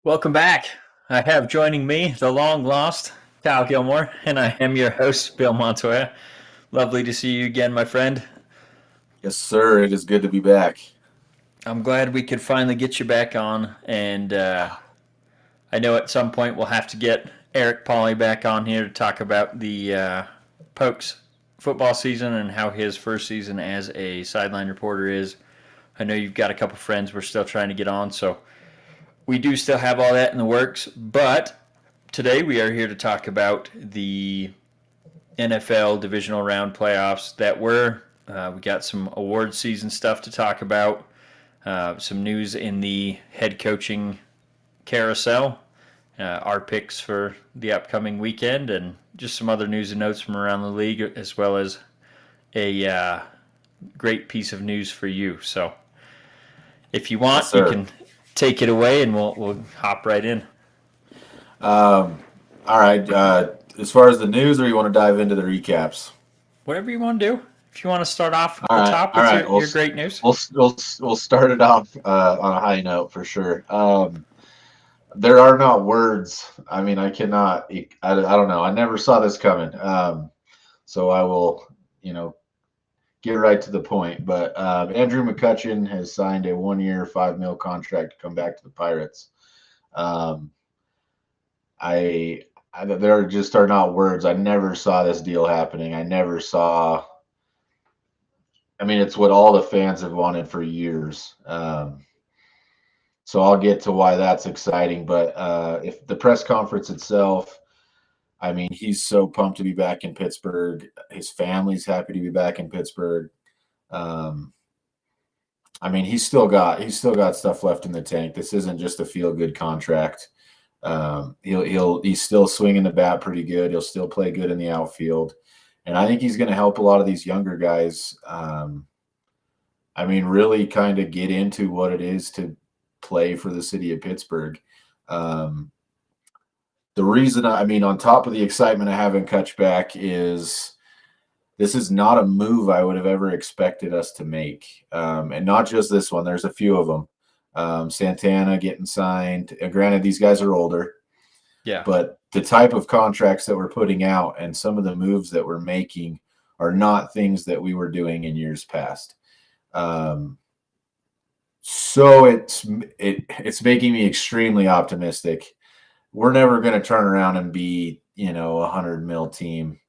Welcome back. I have joining me the long lost Kyle Gilmore, and I am your host, Bill Montoya. Lovely to see you again, my friend. Yes, sir. It is good to be back. I'm glad we could finally get you back on, and I know at some point we'll have to get Eric Pauley back on here to talk about the Pokes football season and how his first season as a sideline reporter is. I know you've got a couple friends we're still trying to get on, so we do still have all that in the works, but today we are here to talk about the NFL Divisional Round playoffs that were. We got some award season stuff to talk about, some news in the head coaching carousel, our picks for the upcoming weekend, and just some other news and notes from around the league, as well as a great piece of news for you. So if you Yes, want, you sir. can take it away and we'll hop right in. All right. As far as the news, or you want to dive into the recaps? Whatever you want to do. If you want to start off at All the right. top All with right. your great news. We'll start it off on a high note for sure. There are not words. I mean, I cannot. I don't know. I never saw this coming. So I will, you know, get right to the point. But Andrew McCutcheon has signed a 1-year, $5 million contract to come back to the Pirates. Um, I, there just are not words. I never saw this deal happening. I never saw. I mean, it's what all the fans have wanted for years. So I'll get to why that's exciting. But if the press conference itself, I mean, he's so pumped to be back in Pittsburgh. His family's happy to be back in Pittsburgh. Um, I mean, he's still got stuff left in the tank. This isn't just a feel good contract. He's still swinging the bat pretty good. He'll still play good in the outfield, and I think he's going to help a lot of these younger guys. I mean, really kind of get into what it is to play for the city of Pittsburgh. Um, the reason I mean, on top of the excitement I have in Kutchback is this is not a move I would have ever expected us to make, and not just this one. There's a few of them. Santana getting signed. Granted, these guys are older, Yeah. but the type of contracts that we're putting out and some of the moves that we're making are not things that we were doing in years past. Um, so it's making me extremely optimistic. We're never going to turn around and be a 100 mil team.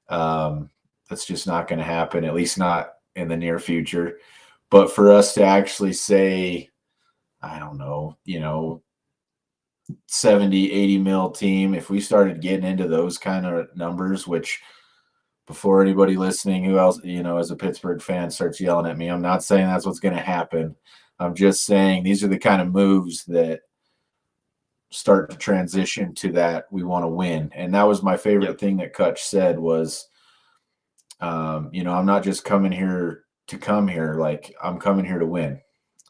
That's just not going to happen, at least not in the near future. But for us to actually say, I don't know, 70, 80 mil team, if we started getting into those kind of numbers, which before anybody listening who else, as a Pittsburgh fan starts yelling at me, I'm not saying that's what's going to happen. I'm just saying these are the kind of moves that start to transition to that we want to win. And that was my favorite thing that Kutch said was, I'm not just coming here to come here. Like, I'm coming here to win.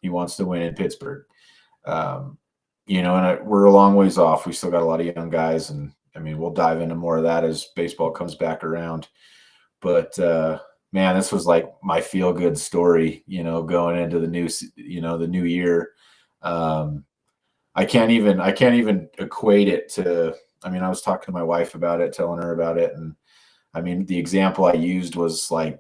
He wants to win in Pittsburgh. We're a long ways off. We still got a lot of young guys, and I mean, we'll dive into more of that as baseball comes back around. But man, this was like my feel good story, going into the new year. I can't even equate it to. I mean, I was talking to my wife about it, telling her about it, and I mean, the example I used was like,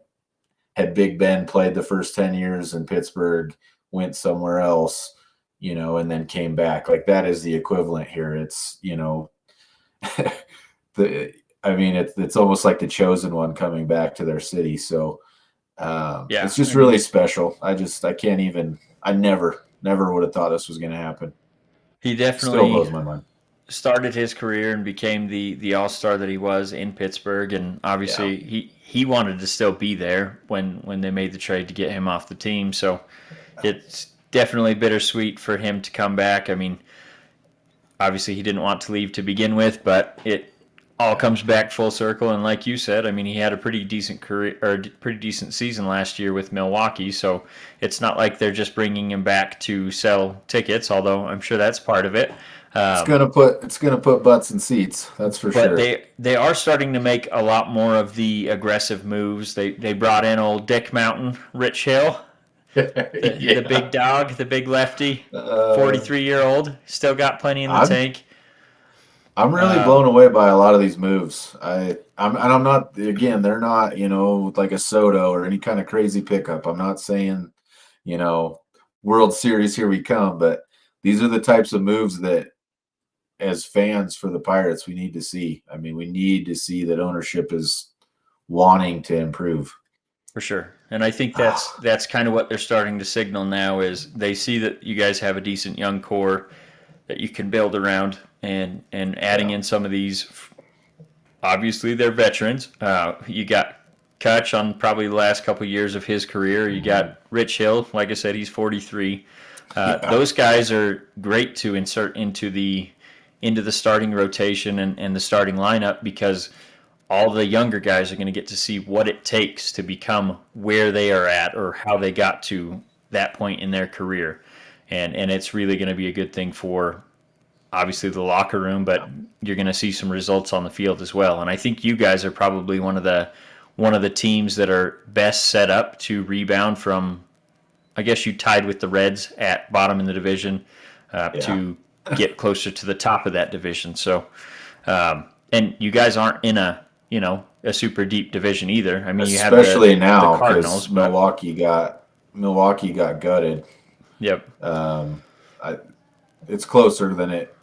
had Big Ben played the first 10 years in Pittsburgh, went somewhere else, and then came back. Like, that is the equivalent here. It's, it's almost like the chosen one coming back to their city. So it's just really special. I never would have thought this was going to happen. He Still definitely blows my mind. started his career and became the all-star that he was in Pittsburgh, and Yeah. obviously he wanted to still be there when they made the trade to get him off the team. So it's definitely bittersweet for him to come back. I mean, obviously he didn't want to leave to begin with, but it all comes back full circle. And like you said, I mean, he had a pretty decent career or pretty decent season last year with Milwaukee. So it's not like they're just bringing him back to sell tickets, although I'm sure that's part of it. It's gonna put butts in seats. That's for But sure. they are starting to make a lot more of the aggressive moves. They brought in old Dick Mountain, Rich Hill. The big Yeah. dog, the big lefty, Uh, 43-year-old, still got plenty in the I'm tank. I'm really Um, blown away by a lot of these moves. I'm not, again, they're not, like a Soto or any kind of crazy pickup. I'm not saying, you know, World Series here we come, but these are the types of moves that as fans for the Pirates we need to see. I mean, we need to see that ownership is wanting to improve. for sure. And I think that's kind of what they're starting to signal now is they see that you guys have a decent young core that you can build around and adding Yeah. in some of these. Obviously, they're veterans. You got Kutch on probably the last couple of years of his career. You Mhm. got Rich Hill. Like I said, he's 43. Yeah. Those guys are great to insert into the starting rotation and the starting lineup because all the younger guys are going to get to see what it takes to become where they are at or how they got to that point in their career. And it's really going to be a good thing for obviously the locker room, but you're going to see some results on the field as well. And I think you guys are probably one of the teams that are best set up to rebound from. I guess you tied with the Reds at bottom in the division Yeah. to get closer to the top of that division. So, and you guys aren't in a super deep division either. I mean, you have the Especially the now Cardinals, because but Milwaukee got gutted. yep. Um, I, it's closer than it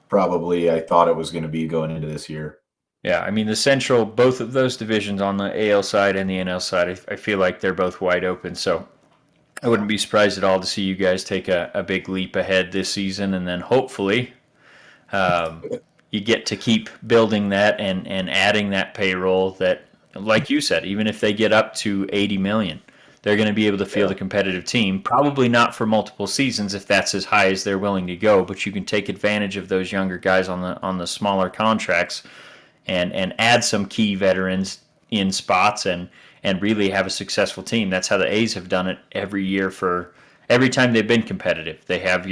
probably I thought it was going to be going into this year. Yeah, I mean the Central, both of those divisions on the AL side and the NL side, I feel like they're both wide open. So I Yeah. wouldn't be surprised at all to see you guys take a big leap ahead this season, and then hopefully um, you get to keep building that and adding that payroll. That, like you said, even if they get up to 80 million, they're going to be able to field Yeah. a competitive team. Probably not for multiple seasons if that's as high as they're willing to go, but you can take advantage of those younger guys on the smaller contracts and add some key veterans in spots and really have a successful team. That's how the A's have done it every year for every time they've been competitive. They have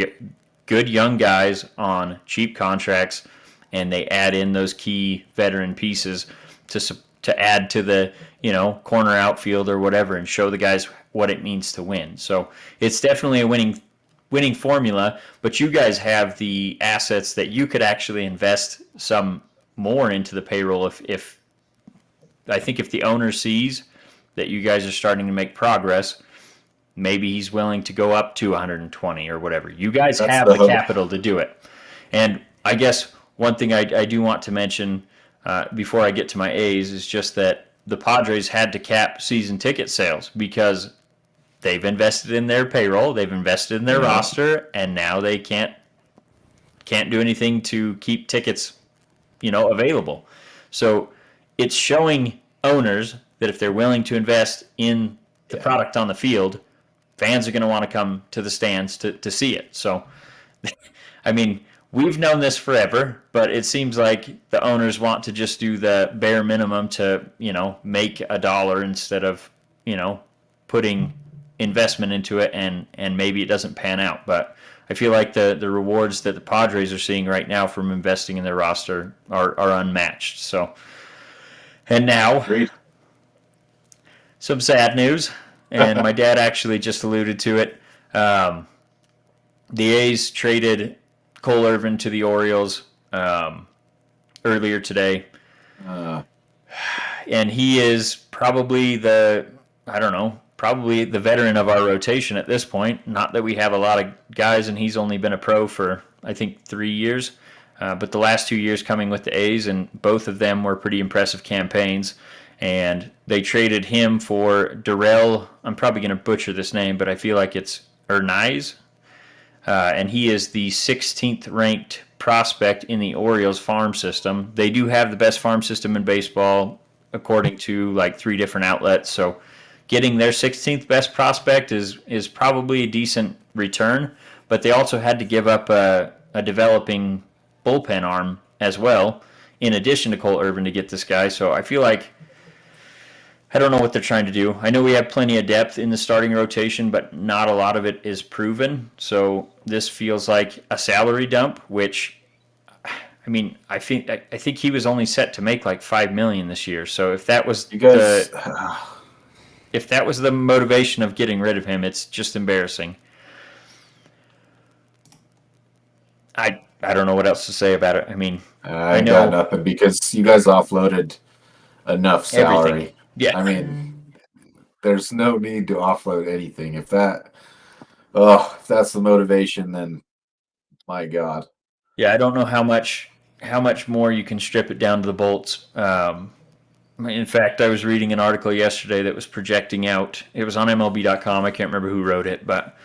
good young guys on cheap contracts and they add in those key veteran pieces to add to the corner outfield or whatever and show the guys what it means to win. So it's definitely a winning formula, but you guys have the assets that you could actually invest some more into the payroll if I think if the owner sees that you guys are starting to make progress, maybe he's willing to go up to 120 or whatever. You guys That's have the the hope. capital to do it. And I guess one thing I do want to mention before I get to my A's is just that the Padres had to cap season ticket sales because they've invested in their payroll, they've invested in their Yeah. roster, and now they can't do anything to keep tickets available. So it's showing owners that if they're willing to invest in the Yeah. product on the field, fans are going to want to come to the stands to see it. So, I mean, we've known this forever, but it seems like the owners want to just do the bare minimum to, make a dollar instead of, putting investment into it and maybe it doesn't pan out. But I feel like the rewards that the Padres are seeing right now from investing in their roster are unmatched. So, and now Agreed. some sad news, and my dad actually just alluded to it. Um, the A's traded Cole Irvin to the Orioles earlier today, uh, and he is probably I don't know, probably the veteran of our rotation at this point. Not that we have a lot of guys, and he's only been a pro for I think 3 years. But the last 2 years coming with the A's, and both of them were pretty impressive campaigns. And they traded him for Darrell. I'm probably going to butcher this name, but I feel like it's Ernaiz. And he is the 16th ranked prospect in the Orioles farm system. They do have the best farm system in baseball, according to like 3 different outlets. So getting their 16th best prospect is probably a decent return. But they also had to give up a developing bullpen arm as well, in addition to Cole Irvin to get this guy. So I feel like I don't know what they're trying to do. I know we have plenty of depth in the starting rotation, but not a lot of it is proven. So this feels like a salary dump, which I mean, I think he was only set to make like 5 million this year. So if that was you the guys, if that was the motivation of getting rid of him, it's just embarrassing. I don't know what else to say about it. I mean, I I got know nothing because you guys offloaded enough everything. salary. Yeah. I mean, there's no need to offload anything. If that's the motivation, then my God. Yeah, I don't know how much more you can strip it down to the bolts. In fact, I was reading an article yesterday that was projecting out. It was on MLB.com. I can't remember who wrote it, but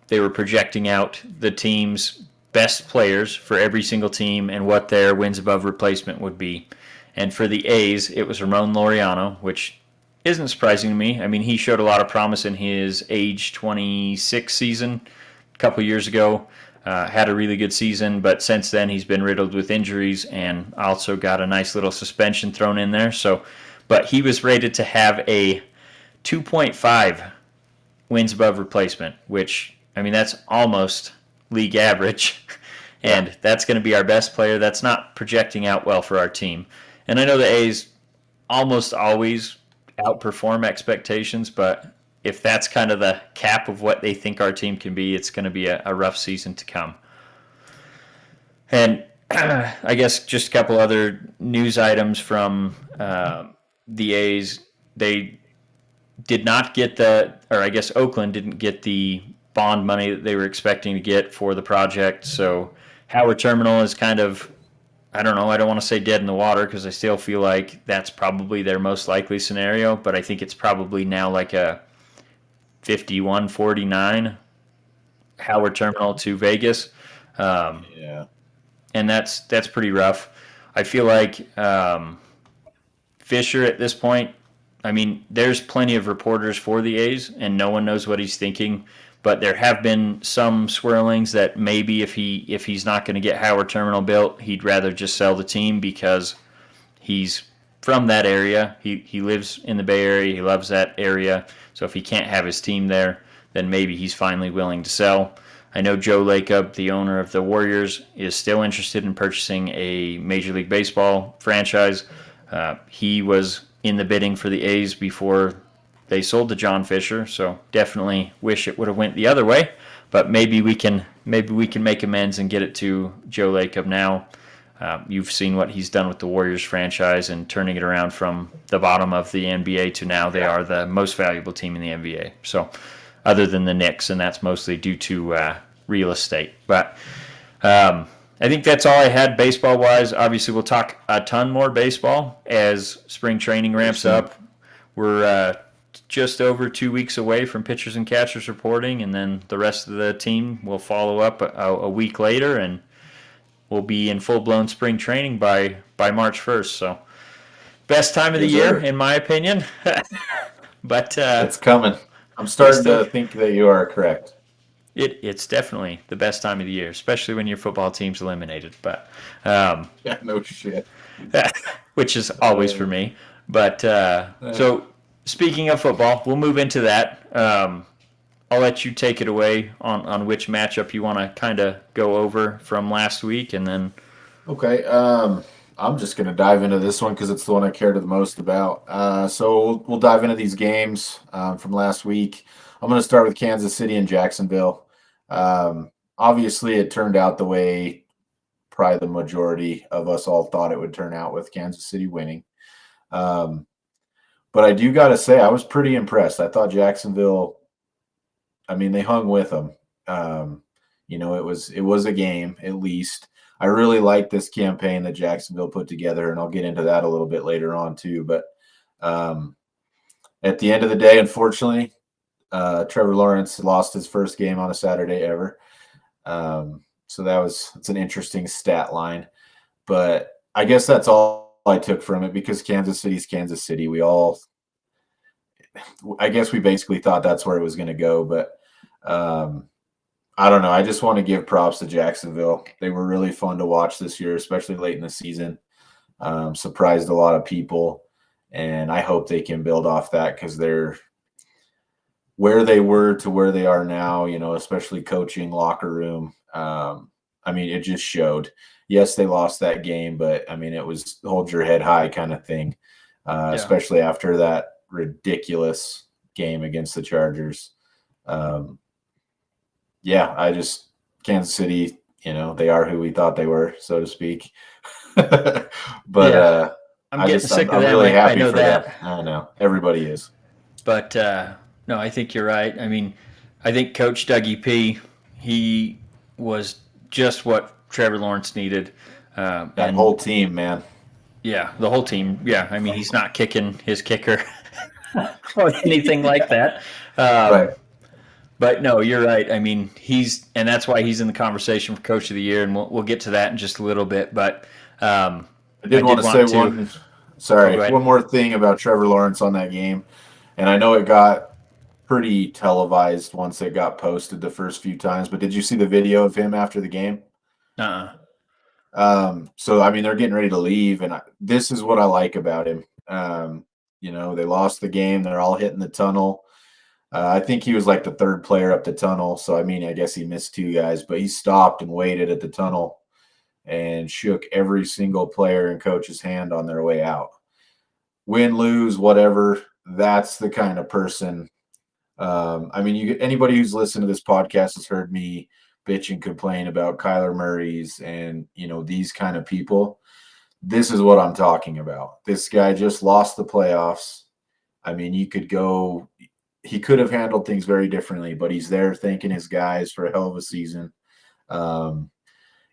they were projecting out the team's best players for every single team and what their wins above replacement would be. And for the A's, it was Ramon Laureano, which isn't surprising to me. I mean, he showed a lot of promise in his age 26 season a couple years ago. Had a really good season, but since then he's been riddled with injuries and also got a nice little suspension thrown in there. So, but he was rated to have a 2.5 wins above replacement, which, I mean, that's almost league average. And Yeah. that's going to be our best player. That's not projecting out well for our team. And I know the A's almost always outperform expectations, but if that's kind of the cap of what they think our team can be, it's going to be a rough season to come. And I guess just a couple other news items from the A's. They did not get or I guess Oakland didn't get the bond money that they were expecting to get for the project. So Howard Terminal is kind of, I don't know, I don't want to say dead in the water because I still feel like that's probably their most likely scenario, but I think it's probably now like a 51-49 Howard Terminal to Vegas. Yeah. And that's pretty rough. I feel like Fisher at this point, I mean, there's plenty of reporters for the A's, and no one knows what he's thinking. But there have been some swirlings that maybe if he's not going to get Howard Terminal built, he'd rather just sell the team because he's from that area. He lives in the Bay Area. He loves that area. So if he can't have his team there, then maybe he's finally willing to sell. I know Joe Lacob, the owner of the Warriors, is still interested in purchasing a Major League Baseball franchise. He was in the bidding for the A's before they sold to John Fisher, so definitely wish it would have went the other way. But maybe we can make amends and get it to Joe Lacob now. You've seen what he's done with the Warriors franchise and turning it around from the bottom of the NBA to now they are the most valuable team in the NBA. So, other than the Knicks, and that's mostly due to real estate. But I think that's all I had baseball wise. Obviously, we'll talk a ton more baseball as spring training ramps up. We're just over 2 weeks away from pitchers and catchers reporting, and then the rest of the team will follow up a week later, and we'll be in full blown spring training by March 1st. So, best time of the year, in my opinion. But it's coming. I'm starting to think that you are correct. It's definitely the best time of the year, especially when your football team's eliminated. But yeah, no shit. which is always for me. But so speaking of football, we'll move into that. I'll let you take it away on which matchup you want to kind of go over from last week, and then. Okay. I'm just going to dive into this one because it's the one I cared the most about. So we'll dive into these games from last week. I'm going to start with Kansas City and Jacksonville. Obviously, it turned out the way probably the majority of us all thought it would turn out with Kansas City winning. But I do got to say, I was pretty impressed. I thought Jacksonville, I mean, they hung with them. It was a game at least. I really like this campaign that Jacksonville put together, and I'll get into that a little bit later on too. But at the end of the day, unfortunately, Trevor Lawrence lost his first game on a Saturday ever. So it's an interesting stat line. But I guess that's all I took from it because Kansas City's Kansas City. I guess we basically thought that's where it was going to go. But I don't know. I just want to give props to Jacksonville. They were really fun to watch this year, especially late in the season. Surprised a lot of people, and I hope they can build off that because they're where they were to where they are now, especially coaching, locker room. I mean, it just showed. Yes, they lost that game, but I mean, it was hold your head high kind of thing, especially after that ridiculous game against the Chargers. Kansas City, they are who we thought they were, so to speak. But Yeah. I'm getting sick I'm of them. really I happy know for them. that. I know everybody is. But no, I think you're right. I mean, I think Coach Dougie P, he was just what Trevor Lawrence needed. That whole team, man. Yeah, the whole team. Yeah, I mean, he's not kicking his kicker or anything like that. Right. But no, you're right. I mean, and that's why he's in the conversation for Coach of the Year, and we'll get to that in just a little bit. But I did want to say one more thing about Trevor Lawrence on that game. And I know it got pretty televised once it got posted the first few times, but did you see the video of him after the game? So, I mean, they're getting ready to leave, and this is what I like about him. They lost the game. They're all hitting the tunnel. I think he was like the third player up the tunnel. So, I mean, I guess he missed two guys, but he stopped and waited at the tunnel and shook every single player and coach's hand on their way out. Win, lose, whatever, that's the kind of person. I mean, anybody who's listened to this podcast has heard me bitch and complain about Kyler Murray's and, these kind of people. This is what I'm talking about. This guy just lost the playoffs. I mean, he could have handled things very differently, but he's there thanking his guys for a hell of a season.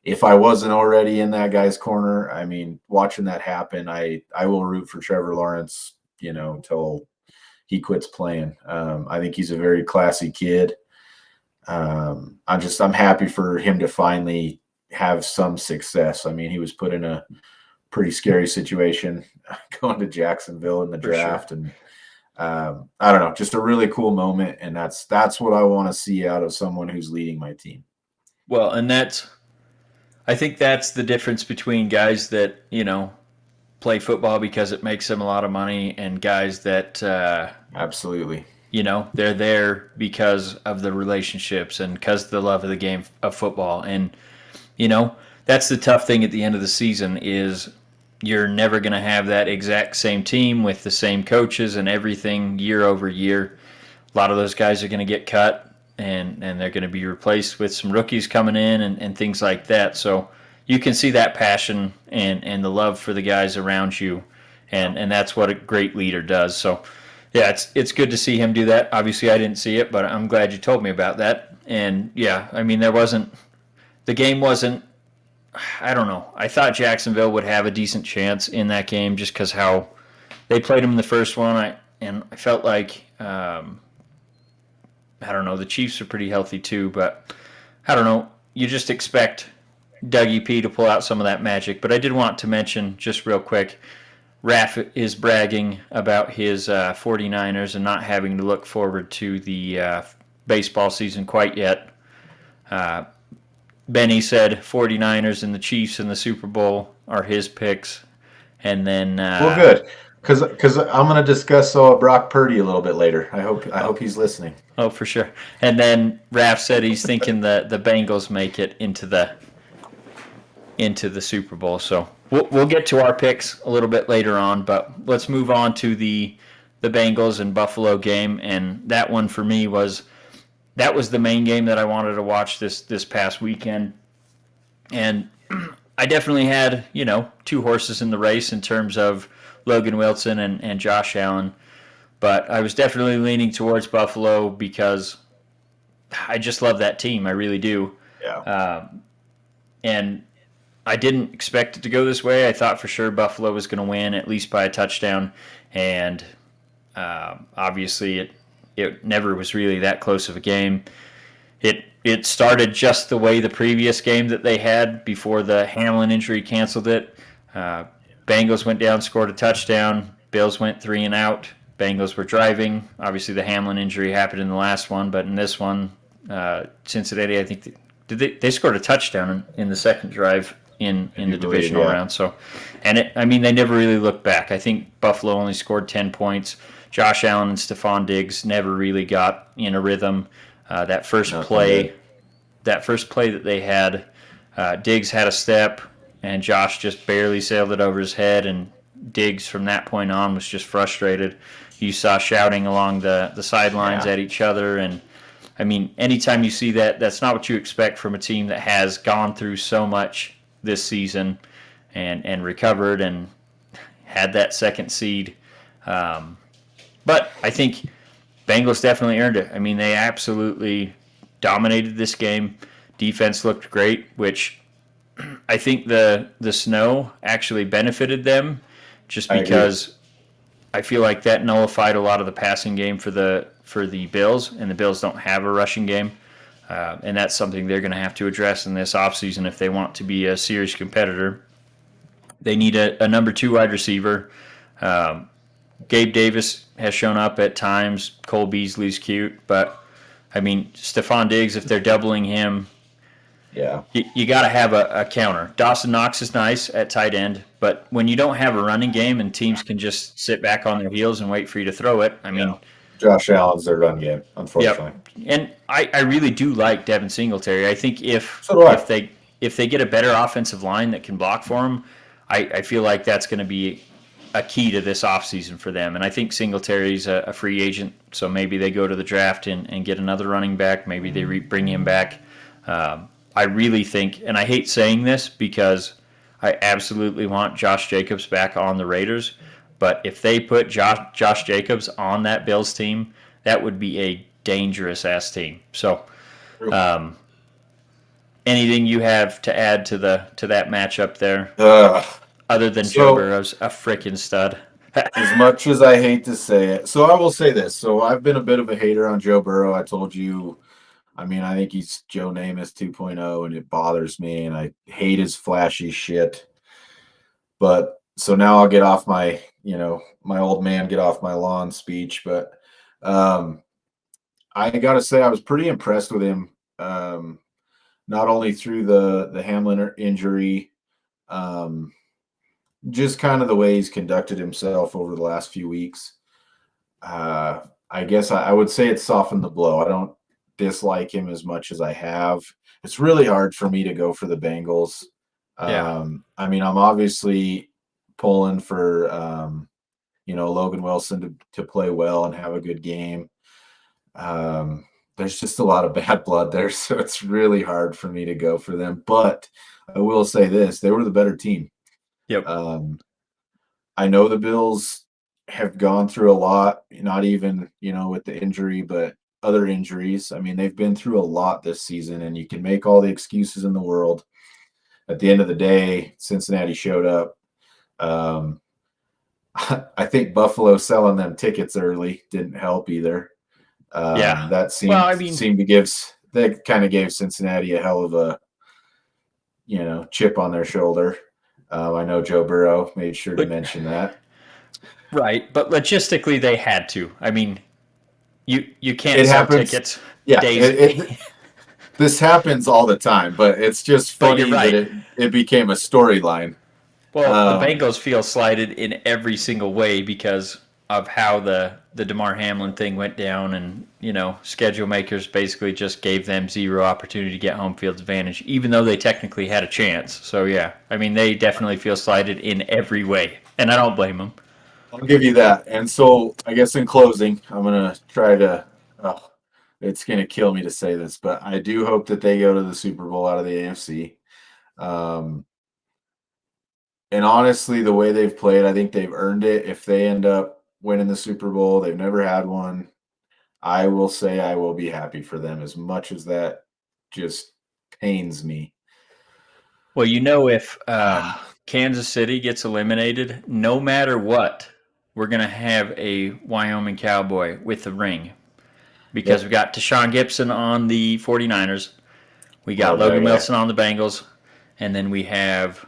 If I wasn't already in that guy's corner, I mean, watching that happen, I will root for Trevor Lawrence, until he quits playing. I think he's a very classy kid. I'm happy for him to finally have some success. I mean, he was put in a pretty scary situation going to Jacksonville in the draft. Sure. And I don't know, just a really cool moment. And that's what I want to see out of someone who's leading my team. Well, and I think that's the difference between guys that, play football because it makes them a lot of money and guys that absolutely, they're there because of the relationships and because of the love of the game of football. And, that's the tough thing at the end of the season is you're never going to have that exact same team with the same coaches and everything year over year. A lot of those guys are going to get cut and they're going to be replaced with some rookies coming in and things like that. So you can see that passion and the love for the guys around you, and that's what a great leader does. So, yeah, it's good to see him do that. Obviously, I didn't see it, but I'm glad you told me about that. And, yeah, I mean, the game wasn't, I don't know. I thought Jacksonville would have a decent chance in that game just because how they played him in the first one. I felt like, I don't know, the Chiefs are pretty healthy too, but I don't know. You just expect Dougie P to pull out some of that magic. But I did want to mention just real quick, Raph is bragging about his 49ers and not having to look forward to the baseball season quite yet. Benny said 49ers and the Chiefs in the Super Bowl are his picks. And then well, good, because I'm going to discuss Brock Purdy a little bit later. I hope he's listening. Oh, for sure. And then Raph said he's thinking the Bengals make it into the Super Bowl. So we'll get to our picks a little bit later on, but let's move on to the Bengals and Buffalo game. And that one for me was the main game that I wanted to watch this past weekend. And I definitely had, two horses in the race in terms of Logan Wilson and Josh Allen. But I was definitely leaning towards Buffalo because I just love that team. I really do. Yeah. And I didn't expect it to go this way. I thought for sure Buffalo was going to win, at least by a touchdown. And obviously it never was really that close of a game. It started just the way the previous game that they had before the Hamlin injury canceled it. Bengals went down, scored a touchdown. Bills went 3 and out. Bengals were driving. Obviously the Hamlin injury happened in the last one, but in this one, Cincinnati, I think they scored a touchdown in the second drive in the divisional round. So, and they never really looked back. I think Buffalo only scored 10 points. Josh Allen and Stephon Diggs never really got in a rhythm. That first play that they had, Diggs had a step, and Josh just barely sailed it over his head, and Diggs from that point on was just frustrated. You saw shouting along the sidelines at each other, and I mean, anytime you see that, that's not what you expect from a team that has gone through so much this season and recovered and had that second seed. But I think Bengals definitely earned it. I mean, they absolutely dominated this game. Defense looked great, which I think the snow actually benefited them just because I feel like that nullified a lot of the passing game for the Bills, and the Bills don't have a rushing game. And that's something they're going to have to address in this offseason if they want to be a serious competitor. They need a number 2 wide receiver. Gabe Davis has shown up at times. Cole Beasley's cute. But, I mean, Stephon Diggs, if they're doubling him, you got to have a counter. Dawson Knox is nice at tight end, but when you don't have a running game and teams can just sit back on their heels and wait for you to throw it, I mean, Josh Allen's their run game, unfortunately. Yep. And I really do like Devin Singletary. I think if they get a better offensive line that can block for him, I feel like that's going to be a key to this offseason for them. And I think Singletary's a free agent, so maybe they go to the draft and get another running back. Maybe they bring him back. I really think, and I hate saying this because I absolutely want Josh Jacobs back on the Raiders, but if they put Josh Jacobs on that Bills team, that would be a dangerous-ass team. So anything you have to add to that matchup there? Other than Joe Burrow's a freaking stud. As much as I hate to say it. So I will say this. So I've been a bit of a hater on Joe Burrow. I told you, I mean, I think he's Joe Namath 2.0, and it bothers me, and I hate his flashy shit. But so now I'll get off my, my old man get off my lawn speech. But I got to say I was pretty impressed with him, not only through the Hamlin injury, just kind of the way he's conducted himself over the last few weeks. I guess I would say it softened the blow. I don't dislike him as much as I have. It's really hard for me to go for the Bengals. I mean, I'm obviously pulling for, Logan Wilson to play well and have a good game. There's just a lot of bad blood there, so it's really hard for me to go for them. But I will say this, they were the better team. Yep. I know the Bills have gone through a lot, not even, with the injury, but other injuries. I mean, they've been through a lot this season, and you can make all the excuses in the world. At the end of the day, Cincinnati showed up. I think Buffalo selling them tickets early didn't help either. That seemed to kind of gave Cincinnati a hell of a, chip on their shoulder. I know Joe Burrow made sure to mention that. Right, but logistically they had to. I mean, you can't sell tickets. Yeah, this happens all the time, but it's just funny that it became a storyline. Well, the Bengals feel slighted in every single way because of how the DeMar Hamlin thing went down, and schedule makers basically just gave them zero opportunity to get home field advantage, even though they technically had a chance. So yeah, I mean, they definitely feel slighted in every way, and I don't blame them. I'll give you that. And so I guess in closing, I'm gonna try to. It's gonna kill me to say this, but I do hope that they go to the Super Bowl out of the AFC. And honestly, the way they've played, I think they've earned it. If they end up winning the Super Bowl, they've never had one. I will say I will be happy for them, as much as that just pains me. Well, if Kansas City gets eliminated, no matter what, we're going to have a Wyoming Cowboy with a ring. Because we got Deshaun Gibson on the 49ers. We got Logan Wilson on the Bengals. And then we have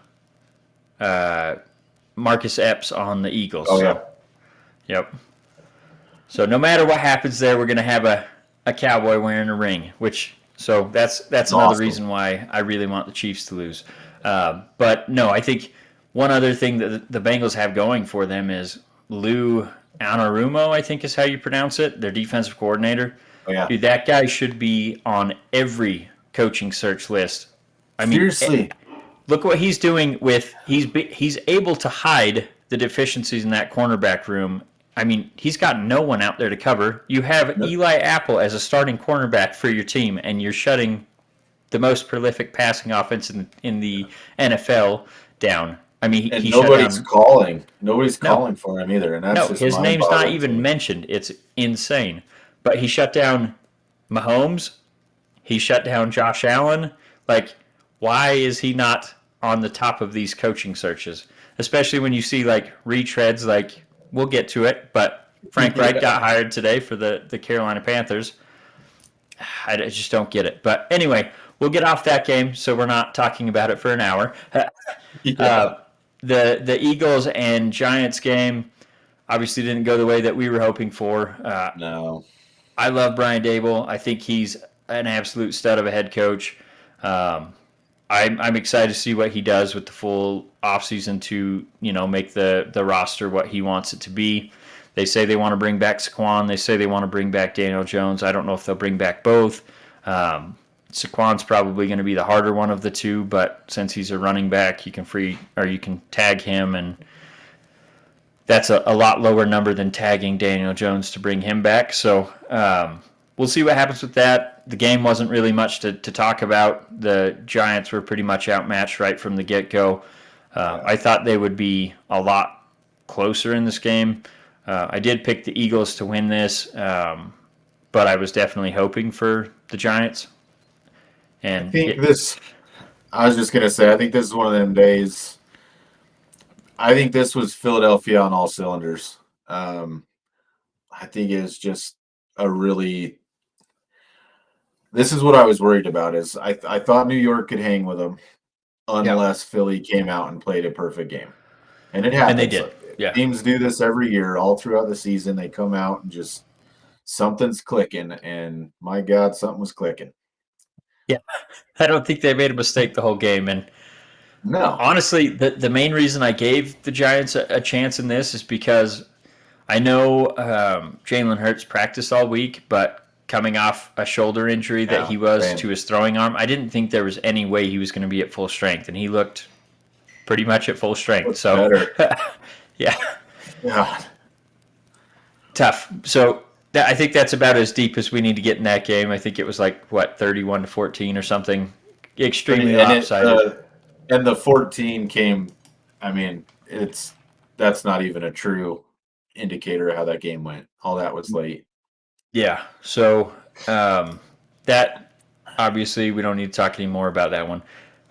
Marcus Epps on the Eagles. Yep. So no matter what happens there, we're going to have a Cowboy wearing a ring, so that's another reason why I really want the Chiefs to lose. But no, I think one other thing that the Bengals have going for them is Lou Anarumo, I think is how you pronounce it, their defensive coordinator. Oh, yeah. Dude, that guy should be on every coaching search list. I mean, seriously. Look what he's doing he's able to hide the deficiencies in that cornerback room, I mean, he's got no one out there to cover. You have Nope. Eli Apple as a starting cornerback for your team, and you're shutting the most prolific passing offense in the NFL down. I mean, And he shut nobody's down. calling. Nobody's No, calling for him either, and that's no, just his name's not mind-boggling to even me. mentioned. It's insane. But he shut down Mahomes. He shut down Josh Allen. Like, why is he not on the top of these coaching searches? Especially when you see like retreads. Like, we'll get to it, but Frank Reich Yeah. got hired today for the Carolina Panthers. I just don't get it. But anyway, we'll get off that game so we're not talking about it for an hour. Yeah. The Eagles and Giants game obviously didn't go the way that we were hoping for. No. I love Brian Dable. I think he's an absolute stud of a head coach. Um, I'm excited to see what he does with the full offseason to make the roster what he wants it to be. They say they want to bring back Saquon. They say they want to bring back Daniel Jones. I don't know if they'll bring back both. Saquon's probably going to be the harder one of the two, but since he's a running back, you can tag him, and that's a lot lower number than tagging Daniel Jones to bring him back. So we'll see what happens with that. The game wasn't really much to talk about. The Giants were pretty much outmatched right from the get-go. I thought they would be a lot closer in this game. I did pick the Eagles to win this, but I was definitely hoping for the Giants. And I was just going to say, I think this is one of them days. I think this was Philadelphia on all cylinders. I think it's just a really. This is what I was worried about. Is I thought New York could hang with them unless Philly came out and played a perfect game, and it and they happens. did. Yeah. Teams do this every year, all throughout the season. They come out and just something's clicking, and my God, something was clicking. Yeah. I don't think they made a mistake the whole game. And No. honestly, the main reason I gave the Giants a chance in this is because I know Jalen Hurts practiced all week, but coming off a shoulder injury that he was to his throwing arm, I didn't think there was any way he was going to be at full strength, and he looked pretty much at full strength. So, yeah. God. Tough. So I think that's about as deep as we need to get in that game. I think it was like, 31-14 or something. Extremely lopsided. And the 14 came, I mean, that's not even a true indicator of how that game went. All that was late. Yeah. So that, obviously, we don't need to talk anymore about that one.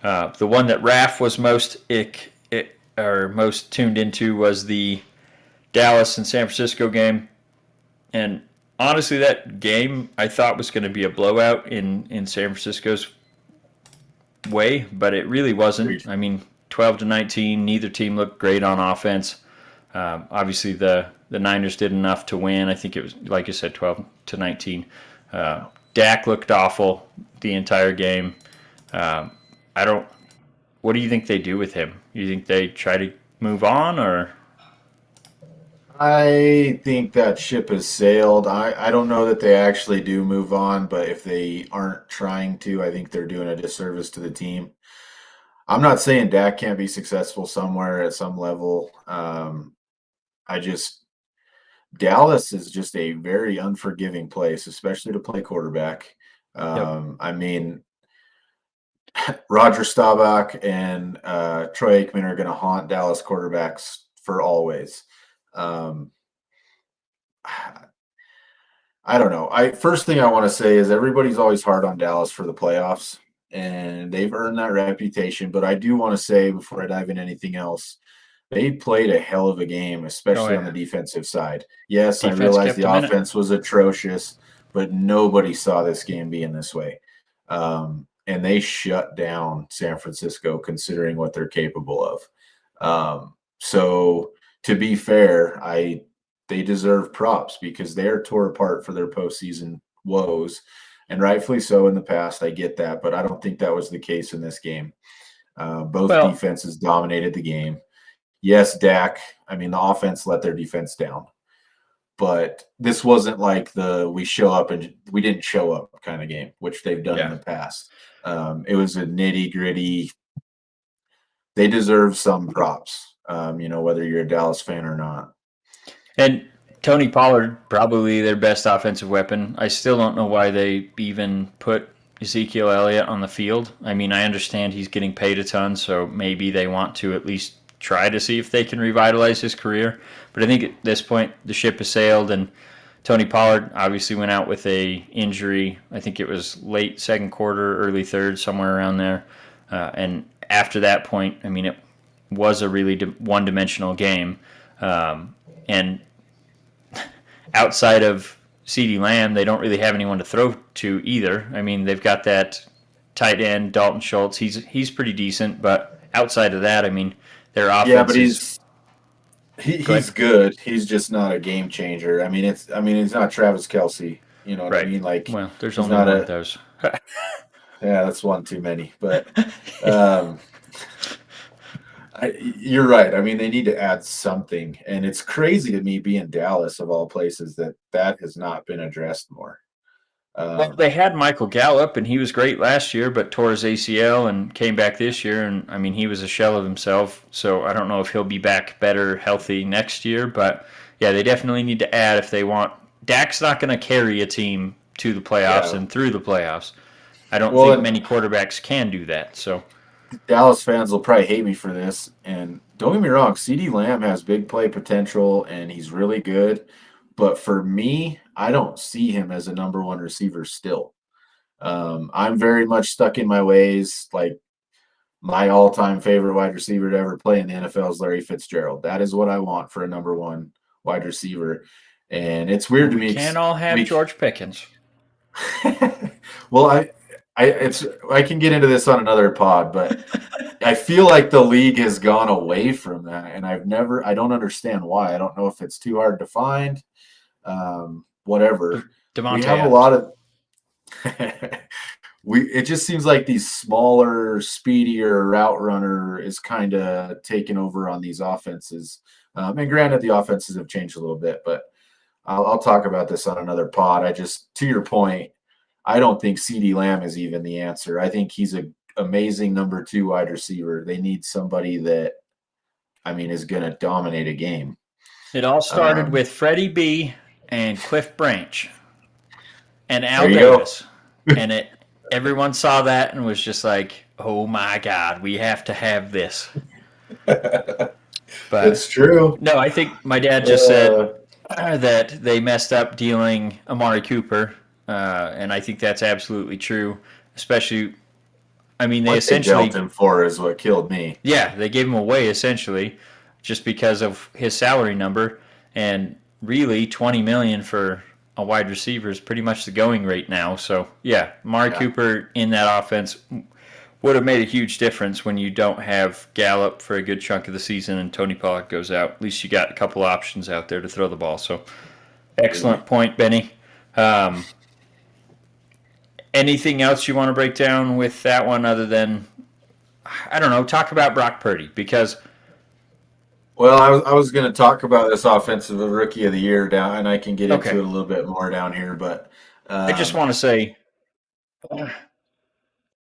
The one that Raph was most tuned into was the Dallas and San Francisco game. And honestly, that game I thought was going to be a blowout in San Francisco's way, but it really wasn't. I mean, 12-19, neither team looked great on offense. Obviously, the Niners did enough to win. I think it was, like you said, 12-19. Dak looked awful the entire game. What do you think they do with him? You think they try to move on, or? I think that ship has sailed. I don't know that they actually do move on, but if they aren't trying to, I think they're doing a disservice to the team. I'm not saying Dak can't be successful somewhere at some level. Dallas is just a very unforgiving place, especially to play quarterback. I mean, Roger Staubach and Troy Aikman are going to haunt Dallas quarterbacks for always. I don't know. First thing I want to say is everybody's always hard on Dallas for the playoffs, and they've earned that reputation. But I do want to say before I dive into anything else, they played a hell of a game, especially on the defensive side. Yes, I realize the offense was atrocious, but nobody saw this game being this way. And they shut down San Francisco, considering what they're capable of. So to be fair, they deserve props because they are tore apart for their postseason woes, and rightfully so in the past. I get that, but I don't think that was the case in this game. Both defenses dominated the game. Yes, Dak. I mean, the offense let their defense down, but this wasn't like we show up and we didn't show up kind of game, which they've done in the past. It was a nitty gritty. They deserve some props. whether you're a Dallas fan or not. And Tony Pollard, probably their best offensive weapon. I still don't know why they even put Ezekiel Elliott on the field. I mean, I understand he's getting paid a ton, so maybe they want to at least try to see if they can revitalize his career. But I think at this point, the ship has sailed, and Tony Pollard obviously went out with a injury. I think it was late second quarter, early third, somewhere around there. And after that point, I mean, it was a really one-dimensional game. And outside of CeeDee Lamb, they don't really have anyone to throw to either. I mean, they've got that tight end, Dalton Schultz. He's pretty decent, but outside of that, I mean, their offense Yeah, but is... he's good. He's just not a game changer. I mean, he's not Travis Kelce. You know what I mean? Like, well, there's he's only not one of those. Yeah, that's one too many. But you're right. I mean, they need to add something, and it's crazy to me, being Dallas of all places, that has not been addressed more. Well, they had Michael Gallup, and he was great last year, but tore his ACL and came back this year. And I mean, he was a shell of himself. So I don't know if he'll be back better, healthy next year. But yeah, they definitely need to add if they want. Dak's not going to carry a team to the playoffs and through the playoffs. I don't think many quarterbacks can do that. So Dallas fans will probably hate me for this, and don't get me wrong, CeeDee Lamb has big play potential, and he's really good. But for me, I don't see him as a number one receiver still. I'm very much stuck in my ways. Like, my all-time favorite wide receiver to ever play in the NFL is Larry Fitzgerald. That is what I want for a number one wide receiver. And it's weird to me. We can't all have George Pickens. Well, I can get into this on another pod, but I feel like the league has gone away from that, and I don't understand why. I don't know if it's too hard to find. Whatever. Devontae We have Adams. a lot of it just seems like these smaller, speedier route runner is kind of taking over on these offenses. And granted, the offenses have changed a little bit, but I'll talk about this on another pod. To your point, I don't think CeeDee Lamb is even the answer. I think he's an amazing number 2 wide receiver. They need somebody that, I mean, is going to dominate a game. It all started with Freddie B and Cliff Branch and Al Davis. And everyone saw that and was just like, oh my God, we have to have this. But it's true. No, I think my dad just said that they messed up dealing Amari Cooper. And I think that's absolutely true, especially, I mean, they essentially dealt him for is what killed me. Yeah, they gave him away essentially just because of his salary number, and really $20 million for a wide receiver is pretty much the going rate now. So yeah, Amari Cooper in that offense would have made a huge difference when you don't have Gallup for a good chunk of the season and Tony Pollard goes out. At least you got a couple options out there to throw the ball. So excellent point, Benny. Anything else you want to break down with that one other than, I don't know, talk about Brock Purdy? Because, well, I was going to talk about this offensive rookie of the year down, and I can get into it a little bit more down here, but I just want to say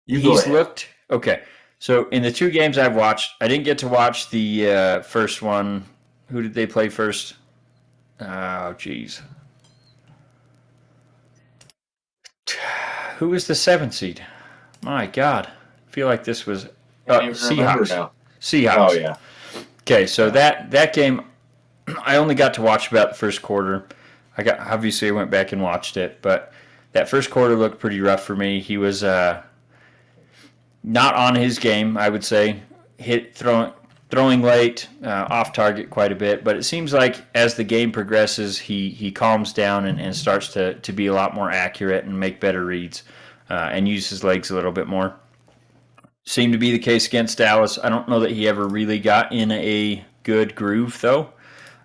he's looked okay. So in the 2 games I've watched, I didn't get to watch the first one. Who did they play first? Oh, geez. Who was the 7th seed? My God. I feel like this was Seahawks. Seahawks. Oh, yeah. Okay, so that game, I only got to watch about the first quarter. Obviously I went back and watched it, but that first quarter looked pretty rough for me. He was not on his game, I would say. Throwing late, off target quite a bit, but it seems like as the game progresses, he calms down and starts to be a lot more accurate and make better reads and use his legs a little bit more. Seemed to be the case against Dallas. I don't know that he ever really got in a good groove, though.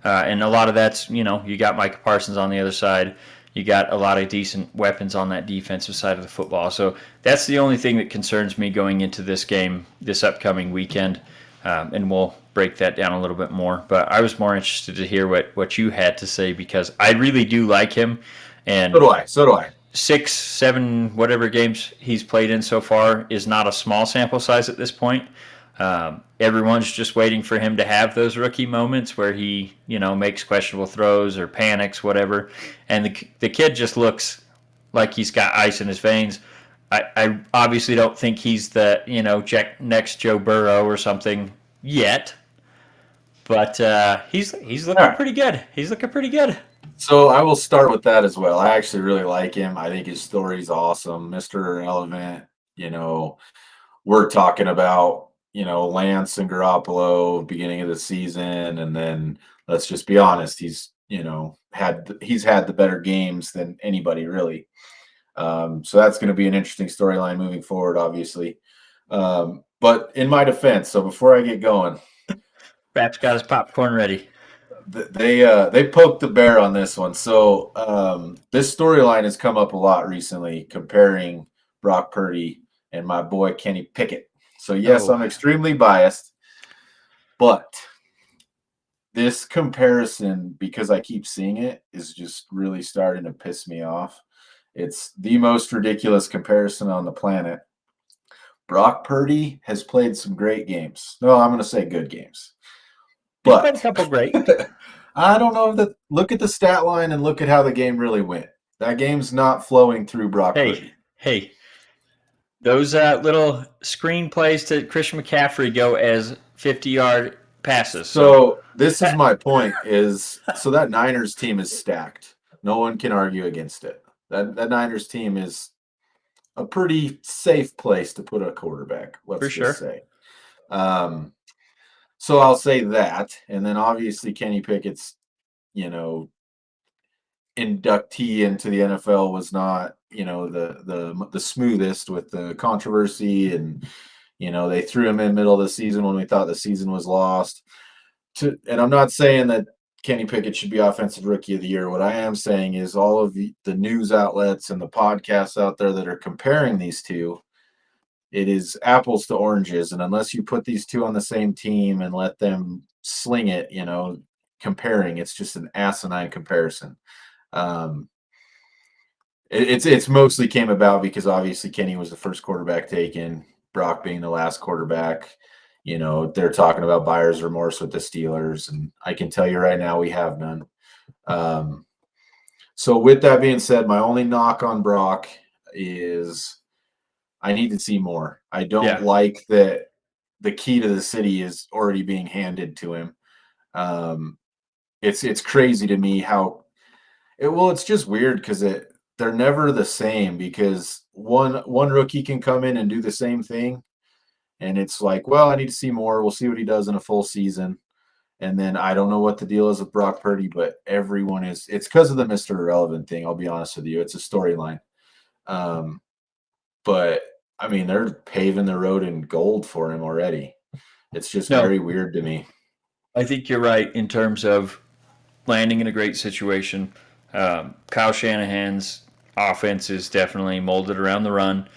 And a lot of that's, you got Micah Parsons on the other side. You got a lot of decent weapons on that defensive side of the football. So that's the only thing that concerns me going into this game this upcoming weekend. And we'll break that down a little bit more. But I was more interested to hear what you had to say because I really do like him. And so do I. 6, 7, whatever games he's played in so far is not a small sample size at this point. Everyone's just waiting for him to have those rookie moments where he, makes questionable throws or panics, whatever. And the kid just looks like he's got ice in his veins. I obviously don't think he's the, next Joe Burrow or something yet, but he's All looking right. pretty good. He's looking pretty good. So I will start with that as well. I actually really like him. I think his story's awesome. Mr. Irrelevant, you know, we're talking about, Lance and Garoppolo beginning of the season, and then let's just be honest, he's had the better games than anybody really. So that's going to be an interesting storyline moving forward, obviously. But in my defense, so before I get going, Rap's got his popcorn ready. they poked the bear on this one. So this storyline has come up a lot recently, comparing Brock Purdy and my boy Kenny Pickett. So yes, Oh, I'm extremely biased, but this comparison, because I keep seeing it, is just really starting to piss me off. It's the most ridiculous comparison on the planet. Brock Purdy has played some great games. No, I'm going to say good games. he's played a But couple great. I don't know that. Look at the stat line and look at how the game really went. That game's not flowing through Brock Hey, Purdy. hey, those little screen plays to Christian McCaffrey go as 50-yard passes. So So this is my point: is so that Niners team is stacked. No one can argue against it. That Niners team is a pretty safe place to put a quarterback. for Let's just sure. say. Um, so I'll say that, and then obviously Kenny Pickett's, you know, inductee into the NFL was not, the smoothest with the controversy, and they threw him in middle of the season when we thought the season was lost. And I'm not saying that Kenny Pickett should be offensive rookie of the year. What I am saying is all of the news outlets and the podcasts out there that are comparing these two, it is apples to oranges. And unless you put these two on the same team and let them sling it, comparing, it's just an asinine comparison. Um, it's mostly came about because obviously Kenny was the first quarterback taken, Brock being the last quarterback. They're talking about buyer's remorse with the Steelers, and I can tell you right now we have none. Um, so with that being said, my only knock on Brock is I need to see more. I don't Yeah. like that the key to the city is already being handed to him. Um, it's crazy to me how it's just weird because they're never the same, because one rookie can come in and do the same thing, and it's like, well, I need to see more. We'll see what he does in a full season. And then I don't know what the deal is with Brock Purdy, but it's because of the Mr. Irrelevant thing. I'll be honest with you. It's a storyline. Um, but I mean, they're paving the road in gold for him already. It's just No, very weird to me. I think you're right in terms of landing in a great situation. Kyle Shanahan's offense is definitely molded around the run.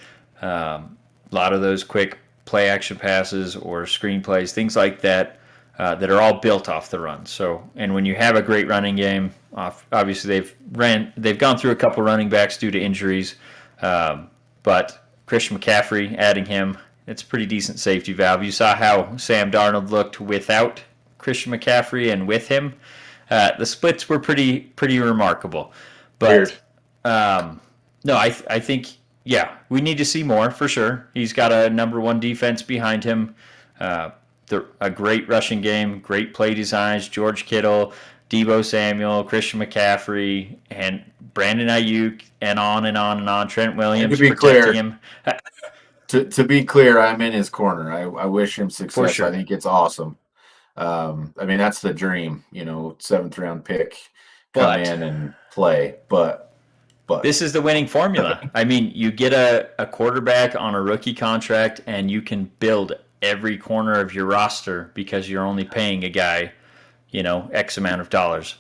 A lot of those quick play action passes or screen plays, things like that, that are all built off the run. So, and when you have a great running game, obviously they've gone through a couple running backs due to injuries, but Christian McCaffrey, adding him, it's a pretty decent safety valve. You saw how Sam Darnold looked without Christian McCaffrey and with him. The splits were pretty remarkable, Weird. but no, I think we need to see more for sure. He's got a number one defense behind him, a great rushing game, great play designs. George Kittle, Debo Samuel, Christian McCaffrey, and Brandon Ayuk, and on and on and on. Trent And to Williams be protecting clear, him to be clear, I'm in his corner. I wish him for success. I sure. think it's awesome. I mean, that's the dream, seventh round pick, come But in and play. But this is the winning formula. I mean, you get a quarterback on a rookie contract, and you can build every corner of your roster because you're only paying a guy, X amount of dollars.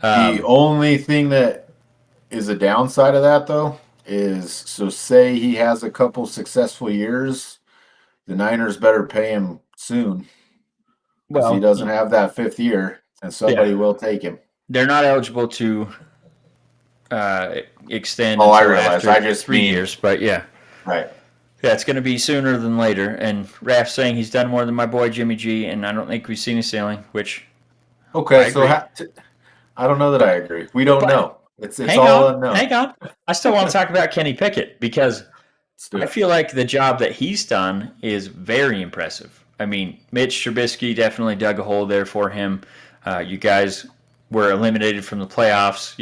the only thing that is a downside of that, though, is so say he has a couple successful years, the Niners better pay him soon because he Well, doesn't have that fifth year, and yeah, somebody will take him. they're not eligible to extend Oh, I until realize. after I just 3 mean, years, but yeah, right. Yeah, it's going to be sooner than later. And Raph's saying he's done more than my boy Jimmy G, and I don't think we've seen a ceiling, which I Okay, so agree. I don't know that I But agree. We don't but know. It's all unknown. hang on. I still want to talk about Kenny Pickett because Let's do I it. feel like the job that he's done is very impressive. I mean, Mitch Trubisky definitely dug a hole there for him. You guys were eliminated from the playoffs,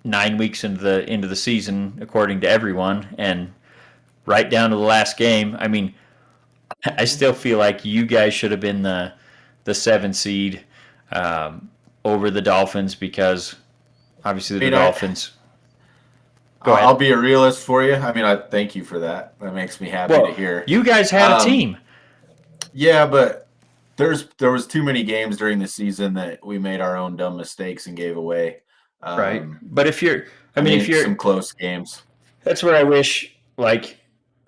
9 weeks into the season, according to everyone, and right down to the last game. I mean, I still feel like you guys should have been the 7 seed over the Dolphins because obviously I the mean, Dolphins. Go I'll ahead. be a realist for you. I mean, I thank you for that. That makes me happy to Well, hear. you guys had a Um, team. yeah, but there was too many games during the season that we made our own dumb mistakes and gave away. Right. Um, But if you're, I I mean, if mean, you're, some close games. that's where I wish, like,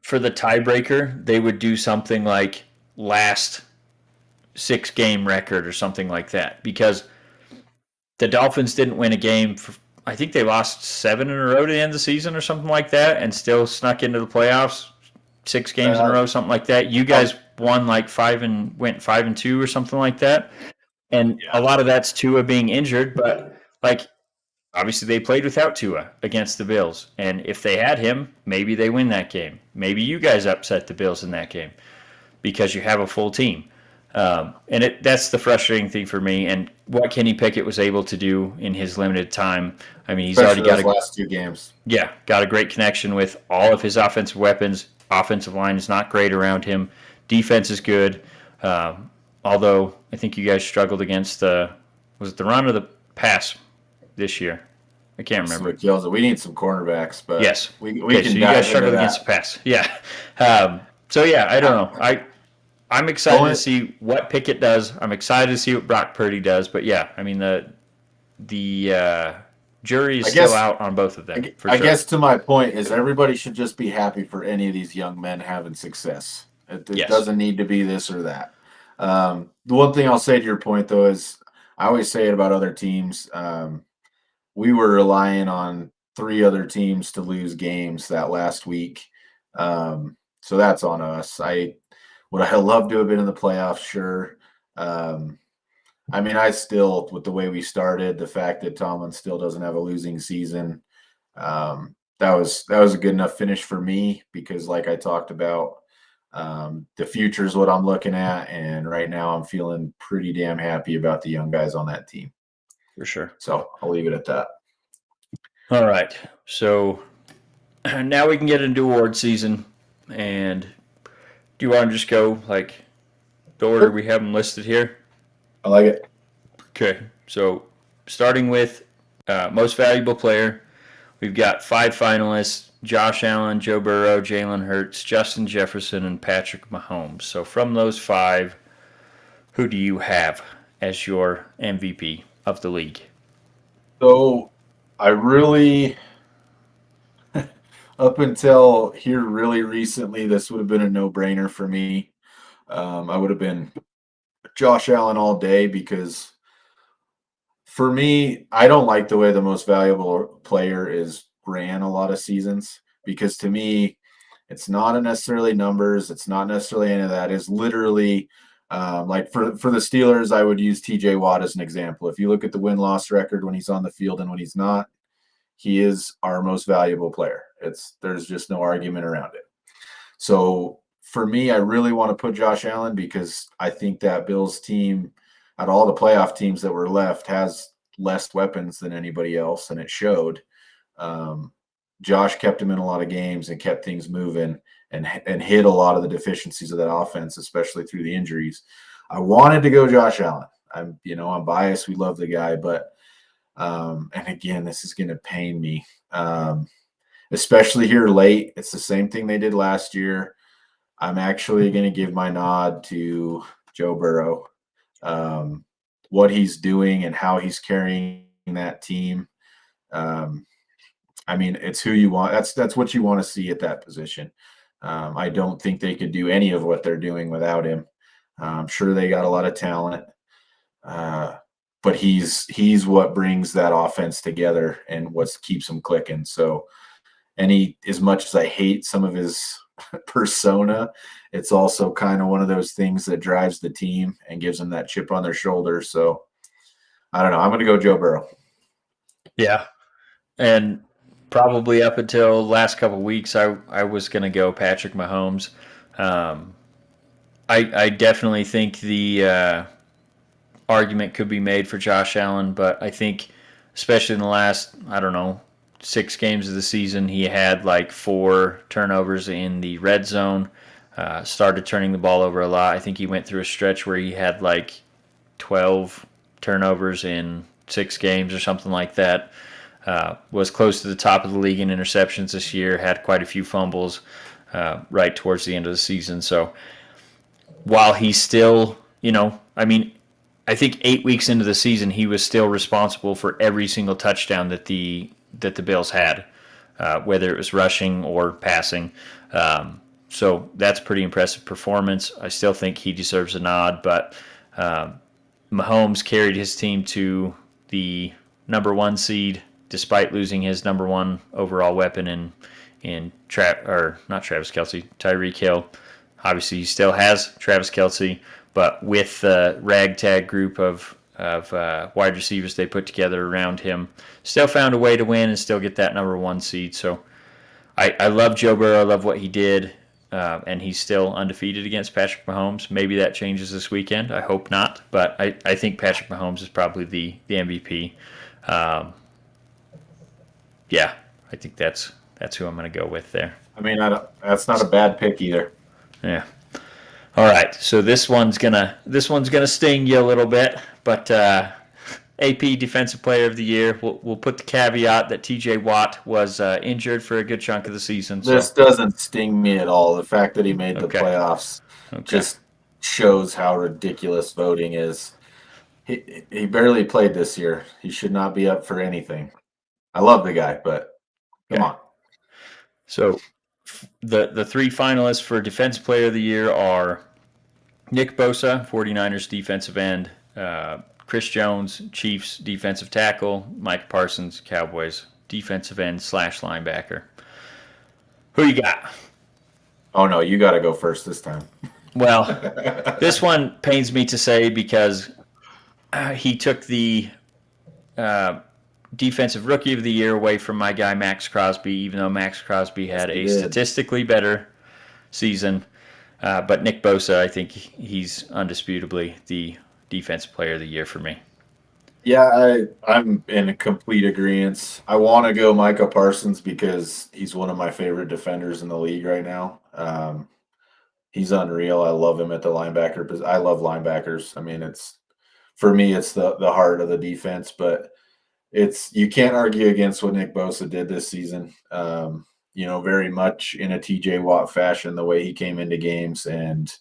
for the tiebreaker, they would do something like last 6 game record or something like that. Because the Dolphins didn't win a game. I think they lost 7 in a row to the end of the season or something like that and still snuck into the playoffs 6 games in a Uh, row, something like that. You I'll, guys won like went 5-2 or something like that. And a yeah. lot of that's Tua being injured, but like obviously they played without Tua against the Bills, and if they had him, maybe they win that game. Maybe you guys upset the Bills in that game because you have a full team. And that's the frustrating thing for me. And what Kenny Pickett was able to do in his limited time. I mean, he's already Especially got those last 2 games. got a great connection with all of his offensive weapons. Offensive line is not great around him. Defense is good. Although I think you guys struggled against was it the run or the pass this year? I can't This is remember. what kills it. We need some cornerbacks, but Yes. we Okay, can so you dive guys into struggled against that. the pass. Yeah. So yeah, I don't know. I'm excited to see what Pickett does. I'm excited to see what Brock Purdy does. But yeah, I mean the jury is still out on both of them for I sure. guess to my point is everybody should just be happy for any of these young men having success. It Yes. doesn't need to be this or that. The one thing I'll say to your point though is I always say it about other teams. We were relying on 3 other teams to lose games that last week. So that's on us. Would I love to have been in the playoffs? Sure. I mean, I still, with the way we started, the fact that Tomlin still doesn't have a losing season, that was a good enough finish for me because, like I talked about, the future is what I'm looking at, and right now I'm feeling pretty damn happy about the young guys on that team. For sure. So I'll leave it at that. All right. So now we can get into award season. And do you want to just go like the order we have them listed here? I like it. Okay. So starting with most valuable player, we've got 5 finalists: Josh Allen, Joe Burrow, Jalen Hurts, Justin Jefferson, and Patrick Mahomes. So from those 5, who do you have as your MVP of the league? So I really, up until here really recently, this would have been a no-brainer for me. I would have been Josh Allen all day because for me, I don't like the way the most valuable player is ran a lot of seasons because to me, it's not necessarily numbers. It's not necessarily any of that. It's literally like for the Steelers, I would use TJ Watt as an example. If you look at the win-loss record when he's on the field and when he's not, he is our most valuable player. There's just no argument around it. So for me, I really want to put Josh Allen because I think that Bills team, out of all the playoff teams that were left, has less weapons than anybody else, and it showed. Josh kept him in a lot of games and kept things moving and hid a lot of the deficiencies of that offense, especially through the injuries. I wanted to go Josh Allen. I'm biased. We love the guy, but and again, this is going to pain me, especially here late. It's the same thing they did last year. I'm actually going to give my nod to Joe Burrow. What he's doing and how he's carrying that team. I mean, it's who you want. That's what you want to see at that position. I don't think they could do any of what they're doing without him. I'm sure they got a lot of talent, but he's what brings that offense together and what keeps them clicking. So, And as much as I hate some of his persona, it's also kind of one of those things that drives the team and gives them that chip on their shoulder. So I don't know. I'm going to go Joe Burrow. Yeah. And probably up until last couple of weeks, I was going to go Patrick Mahomes. Um, I definitely think the argument could be made for Josh Allen, but I think, especially in the last, I don't know, 6 games of the season, he had like 4 turnovers in the red zone. Started turning the ball over a lot. I think he went through a stretch where he had like 12 turnovers in 6 games or something like that. Was close to the top of the league in interceptions this year. Had quite a few fumbles right towards the end of the season. So while he's still, I mean, I think 8 weeks into the season, he was still responsible for every single touchdown that the Bills had, whether it was rushing or passing. So that's pretty impressive performance. I still think he deserves a nod, but Mahomes carried his team to the number 1 seed despite losing his number 1 overall weapon in not Travis Kelce, Tyreek Hill. Obviously, he still has Travis Kelce, but with the ragtag group of wide receivers they put together around him, still found a way to win and still get that number 1 seed. So I love Joe Burrow. I love what he did, and he's still undefeated against Patrick Mahomes. Maybe that changes this weekend. I hope not, but I think Patrick Mahomes is probably the MVP. Yeah, I think that's who I'm going to go with there. I mean, that's not a bad pick either. Yeah. All right, so this one's gonna sting you a little bit, but AP Defensive Player of the Year. We'll put the caveat that T.J. Watt was injured for a good chunk of the season. So. This doesn't sting me at all. The fact that he made the playoffs just shows how ridiculous voting is. He barely played this year. He should not be up for anything. I love the guy, but come on. So the 3 finalists for Defensive Player of the Year are Nick Bosa, 49ers defensive end, Chris Jones, Chiefs defensive tackle, Mike Parsons, Cowboys defensive end / linebacker. Who you got? Oh, no, you got to go first this time. Well, this one pains me to say because he took the Defensive Rookie of the Year away from my guy Max Crosby, even though Max Crosby had a statistically better season. But Nick Bosa, I think he's undisputably the Defensive Player of the Year for me. Yeah, I'm in complete agreement. I want to go Micah Parsons because he's one of my favorite defenders in the league right now. He's unreal. I love him at the linebacker because I love linebackers. I mean, for me, it's the heart of the defense, but you can't argue against what Nick Bosa did this season. Very much in a TJ Watt fashion, the way he came into games. And,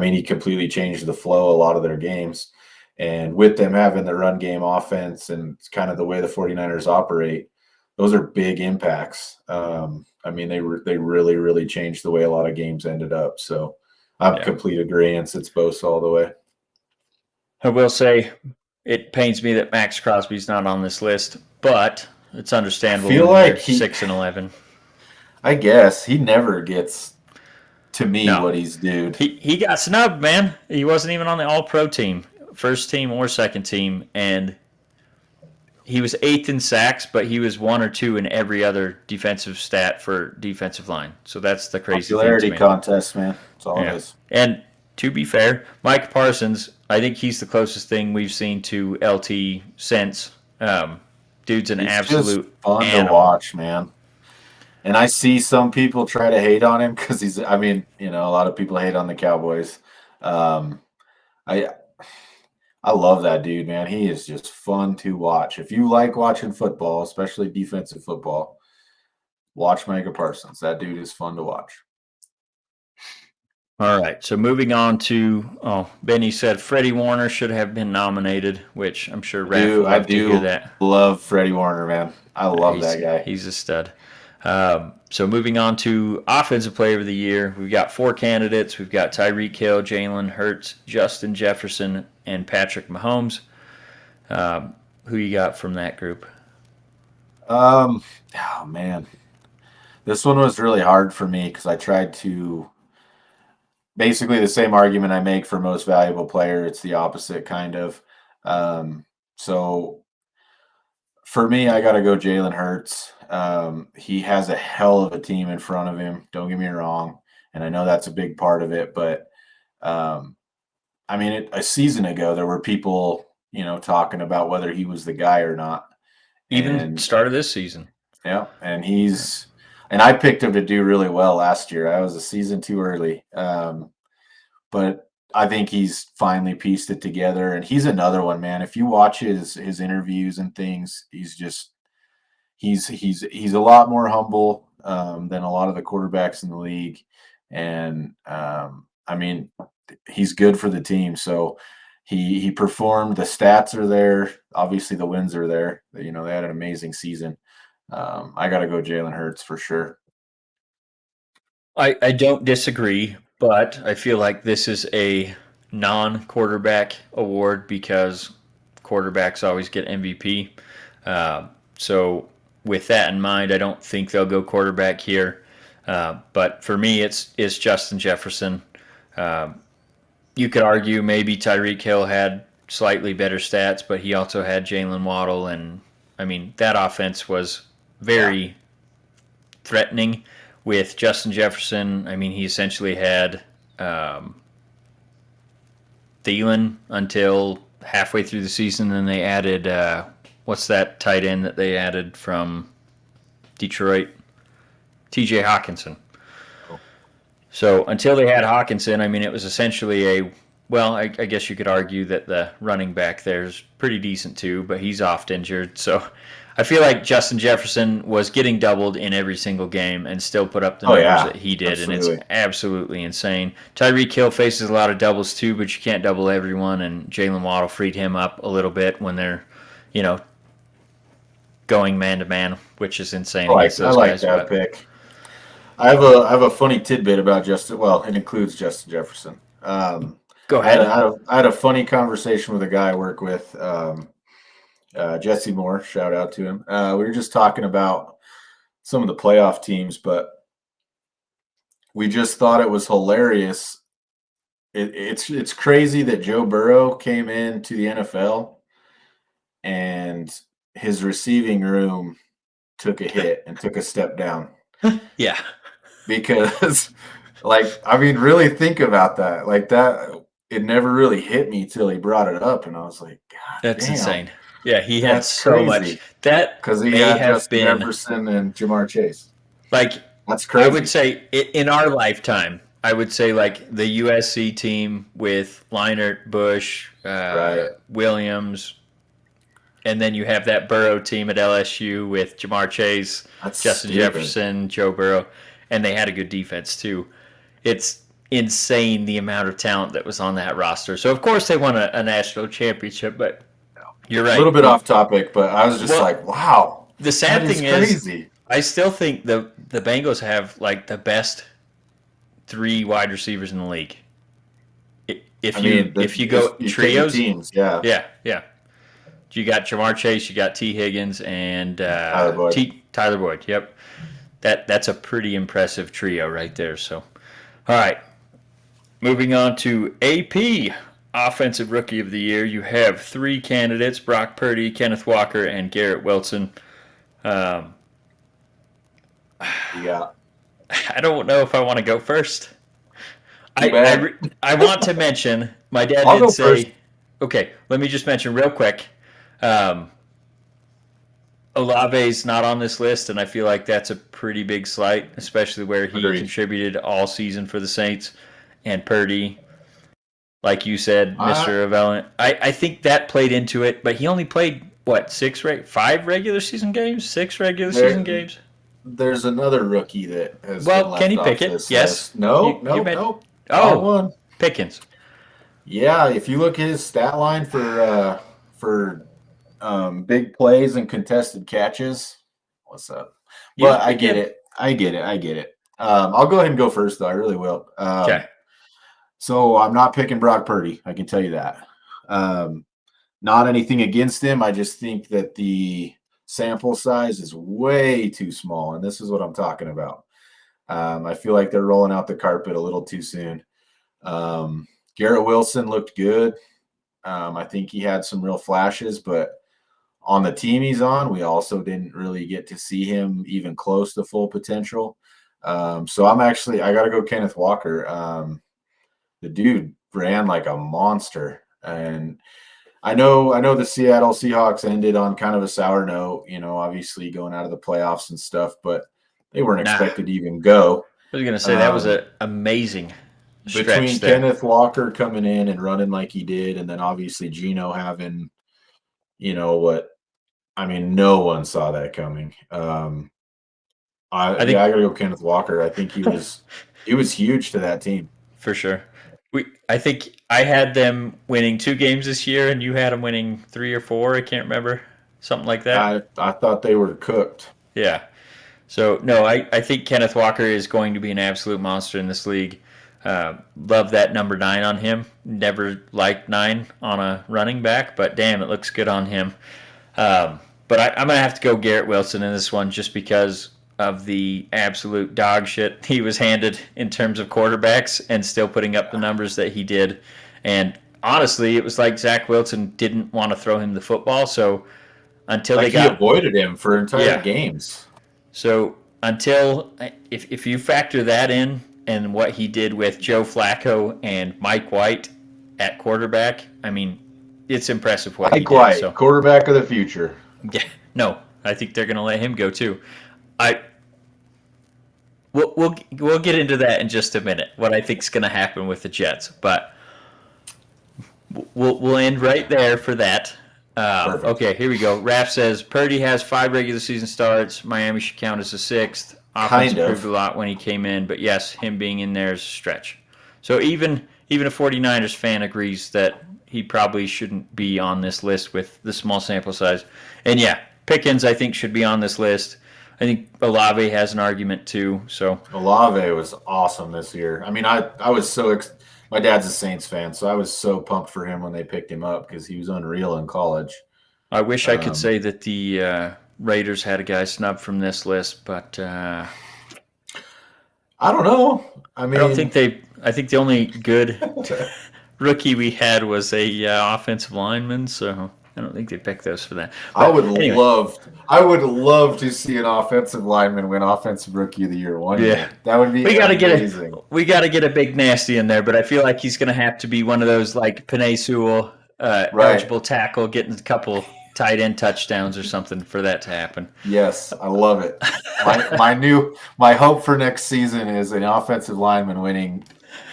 he completely changed the flow a lot of their games. And with them having the run game offense and kind of the way the 49ers operate, those are big impacts. They really, really changed the way a lot of games ended up. So I'm complete agreement. It's Bosa all the way. I will say it pains me that Max Crosby's not on this list, but it's understandable. I feel like 6-11. I guess he never gets to me what he's due. He got snubbed, man. He wasn't even on the All-Pro team, first team or second team, and he was 8th in sacks, but he was 1 or 2 in every other defensive stat for defensive line. So that's the crazy popularity contest, man. That's all it is. And to be fair, Mike Parsons, I think he's the closest thing we've seen to LT since. Dude's an absolute just fun to watch, man. And I see some people try to hate on him because a lot of people hate on the Cowboys. I love that dude, man. He is just fun to watch. If you like watching football, especially defensive football, watch Micah Parsons. That dude is fun to watch. All right, so moving on to Benny said Freddie Warner should have been nominated, which I'm sure Raph would love to hear that. Love Freddie Warner, man. I love that guy. He's a stud. So moving on to Offensive Player of the Year, we've got 4 candidates. We've got Tyreek Hill, Jalen Hurts, Justin Jefferson, and Patrick Mahomes. Who you got from that group? Oh man, this one was really hard for me because I tried to basically the same argument I make for most valuable player. It's the opposite kind of. So for me, I got to go Jalen Hurts. He has a hell of a team in front of him. Don't get me wrong, and I know that's a big part of it. But um, I mean, a season ago, there were people, talking about whether he was the guy or not, Even and start of this season. yeah, and I picked him to do really well last year. I was a season too early, but I think he's finally pieced it together, and he's another one, man. If you watch his interviews and things, he's a lot more humble than a lot of the quarterbacks in the league, and I mean, he's good for the team. So he performed. The stats are there. Obviously, the wins are there. They had an amazing season. I got to go Jalen Hurts for sure. I don't disagree, but I feel like this is a non-quarterback award because quarterbacks always get MVP. So with that in mind, I don't think they'll go quarterback here. But for me, it's Justin Jefferson. You could argue maybe Tyreek Hill had slightly better stats, but he also had Jalen Waddle, and I mean that offense was Yeah. very threatening with Justin Jefferson. I mean, he essentially had Thielen until halfway through the season. Then they added what's that tight end that they added from Detroit? T.J. Hawkinson. Oh, So until they had Hawkinson, I mean, it was essentially a well. I guess you could argue that the running back there's pretty decent too, but he's oft injured. So I feel like Justin Jefferson was getting doubled in every single game and still put up the oh numbers yeah, that he did, and it's absolutely. absolutely insane. Tyreek Hill faces a lot of doubles too, but you can't double everyone, and Jalen Waddle freed him up a little bit when they're, you know, going man to man, which is insane against I those like guys. that But pick. I have a funny tidbit about Justin. Well, it includes Justin Jefferson. go ahead. I had a funny conversation with a guy I work with, Jesse Moore. Shout out to him. We were just talking about some of the playoff teams, but we just thought it was hilarious. It's crazy that Joe Burrow came into the NFL and his receiving room took a hit and took a step down Yeah, because like I mean really think about that. Like that it never really hit me till he brought it up and I was like, God that's damn, insane. Yeah, he had that's so much. crazy. That Because he may had have Justin been Jefferson and Jamar Chase. like That's I would crazy. say in our lifetime, I would say like the USC team with Leinart, Bush, Right. Williams, and then you have that Burrow team at LSU with Jamar Chase, That's Justin stupid. Jefferson, Joe Burrow, and they had a good defense too. It's insane the amount of talent that was on that roster. So of course they won a national championship, but you're A right. little bit off topic, but I was just Well, like, wow, the that sad is thing is, crazy. I still think the Bengals have like the best three wide receivers in the league. I mean, If you go you take your trios, teams, yeah. yeah, yeah. You got Jamar Chase, you got T Higgins, and Tyler Boyd. Tyler Boyd. Yep, that's a pretty impressive trio right there. So, all right, moving on to AP Offensive Rookie of the Year. You have three candidates: Brock Purdy, Kenneth Walker, and Garrett Wilson. Um, Yeah. I don't know if I want to go first. Too I, bad. I, I want to mention my dad I'll did go first. say, okay, let me just mention real quick. Um, Olave's not on this list, and I feel like that's a pretty big slight, especially where he Agreed. contributed all season for the Saints. And Purdy, like you said, I, Mr. Irrelevant. I think that played into it, but he only played, what, five regular season games? Six regular season there, games? there's another rookie that has been Well, Kenny left off Pickett, this yes. list. No, You nope, meant, nope. Wrong oh, one. Pickens. Yeah, if you look at his stat line for big plays and contested catches, what's up? He was But I pretty get good. it. I get it. I get it. I'll go ahead and go first, though. I really will. Okay. So I'm not picking Brock Purdy. I can tell you that. Not anything against him. I just think that the sample size is way too small, and this is what I'm talking about. I feel like they're rolling out the carpet a little too soon. Garrett Wilson looked good. I think he had some real flashes, but on the team he's on, we also didn't really get to see him even close to full potential. So I got to go Kenneth Walker. The dude ran like a monster, and I know the Seattle Seahawks ended on kind of a sour note, obviously going out of the playoffs and stuff, but they weren't Nah, expected to even go. I was gonna say that was an amazing Between stretch there. Kenneth Walker coming in and running like he did, and then obviously Geno having, what I mean, no one saw that coming. I think I gotta go Kenneth Walker. I think he was huge to that team. for sure. I think I had them winning 2 games this year, and you had them winning 3 or 4. I can't remember, something like that. I thought they were cooked. Yeah. So no, I think Kenneth Walker is going to be an absolute monster in this league. Love that number 9 on him. Never liked 9 on a running back, but damn, it looks good on him. But I'm going to have to go Garrett Wilson in this one just because of the absolute dog shit he was handed in terms of quarterbacks and still putting up the numbers that he did. And honestly, it was like Zach Wilson didn't want to throw him the football. So until Like they he got avoided him for entire games. So if you factor that in and what he did with Joe Flacco and Mike White at quarterback, I mean, it's impressive what he Mike did. White, So quarterback of the future. yeah, no, I think they're going to let him go too. I we'll get into that in just a minute. What I think is going to happen with the Jets, but we'll end right there for that. Okay, here we go. Raph says Purdy has 5 regular season starts. Miami should count as a 6th. Offense improved a lot when he came in, but yes, him being in there is a stretch. So even a 49ers fan agrees that he probably shouldn't be on this list with the small sample size. And yeah, Pickens I think should be on this list. I think Olave has an argument too. So Olave was awesome this year. I mean, I was my dad's a Saints fan, so I was so pumped for him when they picked him up because he was unreal in college. I wish I could say that the Raiders had a guy snubbed from this list, but I don't know. I mean, I think the only good rookie we had was a offensive lineman, so I don't think they picked those for that. But I would love to see an offensive lineman win Offensive Rookie of the Year one year. That would be amazing. We got to get a big nasty in there, but I feel like he's going to have to be one of those like Penei Sewell eligible tackle, getting a couple tight end touchdowns or something for that to happen. Yes, I love it. My hope for next season is an offensive lineman winning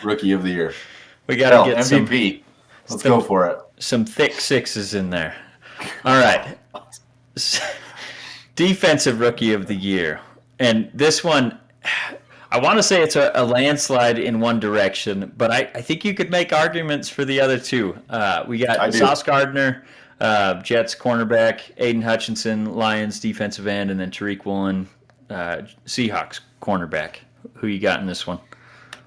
Rookie of the Year. We got to get MVP. Let's go for it. Some thick 6s in there. All right. Defensive Rookie of the Year. And this one, I want to say it's a landslide in one direction, but I think you could make arguments for the other two. We got Sauce Gardner, Jets cornerback, Aiden Hutchinson, Lions defensive end, and then Tariq Woolen, Seahawks cornerback. Who you got in this one?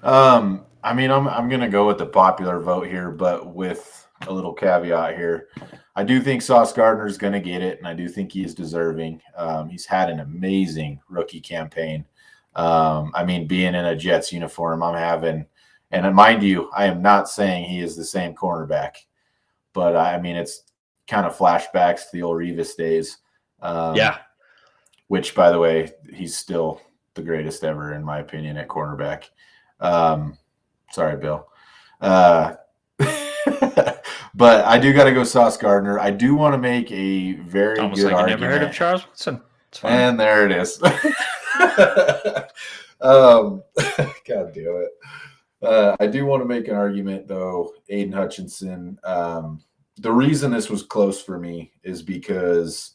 I mean, I'm going to go with the popular vote here, but with a little caveat here. I do think Sauce Gardner is going to get it, and I do think he is deserving. He's had an amazing rookie campaign. I mean, being in a Jets uniform, and mind you, I am not saying he is the same cornerback, but I mean, it's kind of flashbacks to the old Revis days. Which, by the way, he's still the greatest ever, in my opinion, at cornerback. Sorry, Bill. But I do got to go Sauce Gardner. I do want to make a very almost good like argument. I never heard of Charles Woodson. And there it is. God damn it. I do want to make an argument, though, Aiden Hutchinson. The reason this was close for me is because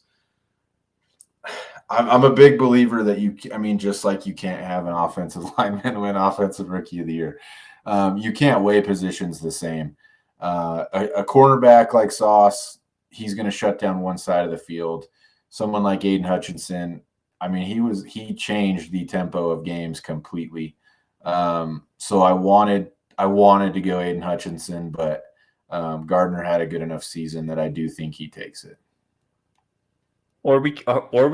I'm a big believer that just like you can't have an offensive lineman win Offensive Rookie of the Year. You can't weigh positions the same. A cornerback like Sauce, he's going to shut down one side of the field. Someone like Aiden Hutchinson, I mean, he changed the tempo of games completely. So I wanted to go Aiden Hutchinson, but Gardner had a good enough season that I do think he takes it. or we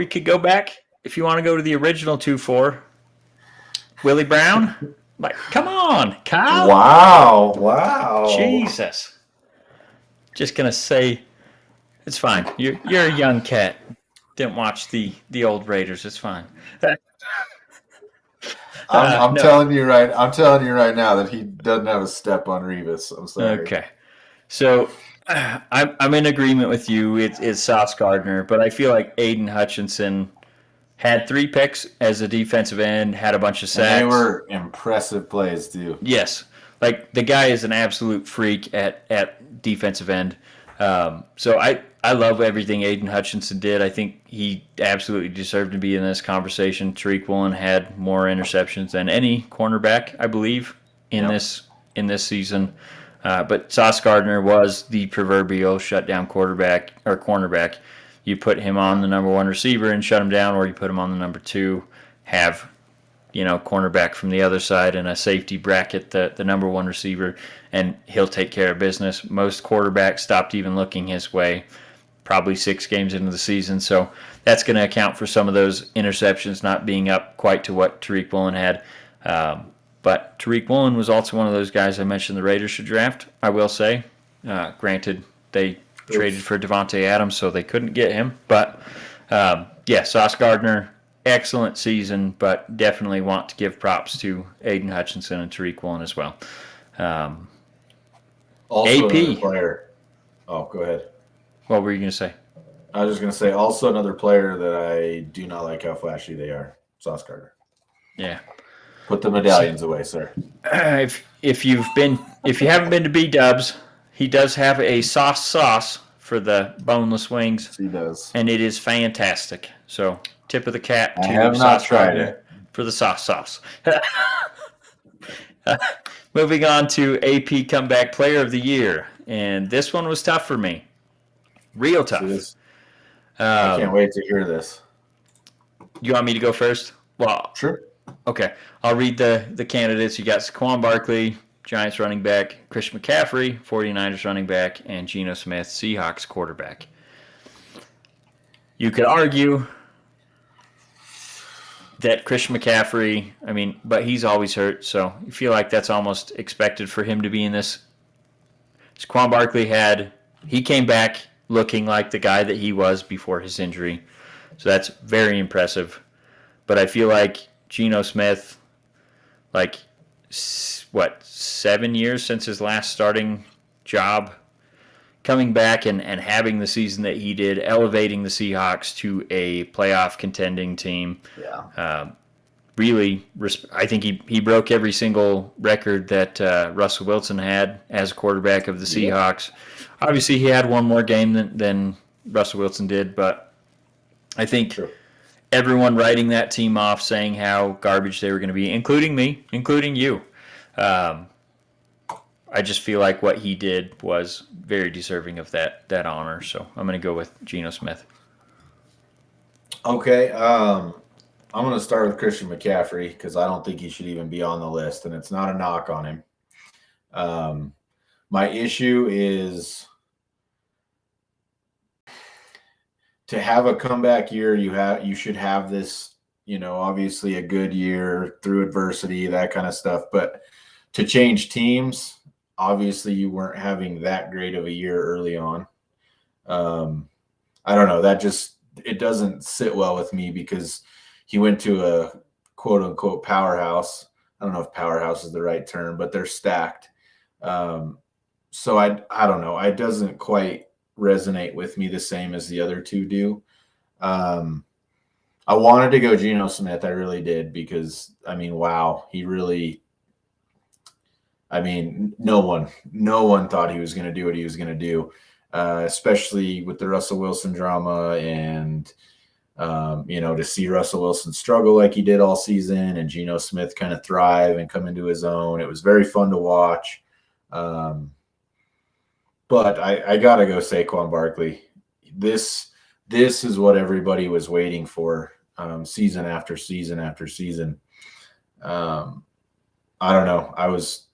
could go back if you want to go to the original 2-4. Willie Brown. Like, come on, Kyle. Wow. Jesus. Just gonna say it's fine. You're a young cat. Didn't watch the old Raiders. It's fine. I'm No. telling you right. I'm telling you right now that he doesn't have a step on Revis. I'm sorry. Okay. So I'm in agreement with you. It's Sauce Gardner, but I feel like Aiden Hutchinson had 3 picks as a defensive end, had a bunch of And they sacks. were impressive plays too. Yes, like the guy is an absolute freak at defensive end. So I love everything Aiden Hutchinson did. I think he absolutely deserved to be in this conversation. Tariq Woolen had more interceptions than any cornerback, I believe, in this season. But Sauce Gardner was the proverbial shutdown quarterback or cornerback. You put him on the number 1 receiver and shut him down, or you put him on the number 2, have cornerback from the other side and a safety bracket the number 1 receiver, and he'll take care of business. Most quarterbacks stopped even looking his way probably 6 games into the season, so that's going to account for some of those interceptions not being up quite to what Tariq Woolen had. But Tariq Woolen was also one of those guys I mentioned the Raiders should draft, I will say. Granted, they traded for Devontae Adams, so they couldn't get him. But, Sauce Gardner, excellent season, but definitely want to give props to Aiden Hutchinson and Tariq Woolen as well. Also, AP. another player. Oh, go ahead. What were you going to say? I was just going to say also another player that I do not like how flashy they are. Sauce Gardner. Yeah. Put the medallions away, sir. If you haven't been to B Dubs, he does have a sauce for the boneless wings. He does, and it is fantastic. So tip of the cap to I have not tried it for the sauce. Moving on to AP Comeback Player of the Year, and this one was tough for me, real tough. I can't wait to hear this. You want me to go first? Well, sure. Okay, I'll read the candidates. You got Saquon Barkley, Giants running back, Christian McCaffrey, 49ers running back, and Geno Smith, Seahawks quarterback. You could argue that Christian McCaffrey, but he's always hurt, so you feel like that's almost expected for him to be in this. Saquon Barkley he came back looking like the guy that he was before his injury, so that's very impressive. But I feel like Geno Smith, 7 years since his last starting job, coming back and having the season that he did, elevating the Seahawks to a playoff contending team. Yeah. Really, I think he broke every single record that Russell Wilson had as a quarterback of the Seahawks. Yeah. Obviously, he had one more game than Russell Wilson did, but I think everyone writing that team off, saying how garbage they were going to be, including me, including you. I just feel like what he did was very deserving of that honor. So I'm going to go with Geno Smith. Okay. I'm going to start with Christian McCaffrey because I don't think he should even be on the list, and it's not a knock on him. My issue is to have a comeback year. You should have this, obviously a good year through adversity, that kind of stuff. But to change teams, obviously you weren't having that great of a year early on. I don't know. It doesn't sit well with me because he went to a quote unquote powerhouse. I don't know if powerhouse is the right term, but they're stacked. So I don't know. It doesn't quite resonate with me the same as the other two do. I wanted to go Geno Smith. I really did because, wow, he really, no one thought he was going to do what he was going to do, especially with the Russell Wilson drama and, to see Russell Wilson struggle like he did all season and Geno Smith kind of thrive and come into his own. It was very fun to watch. But I got to go Saquon Barkley. This is what everybody was waiting for season after season after season. I don't know. I was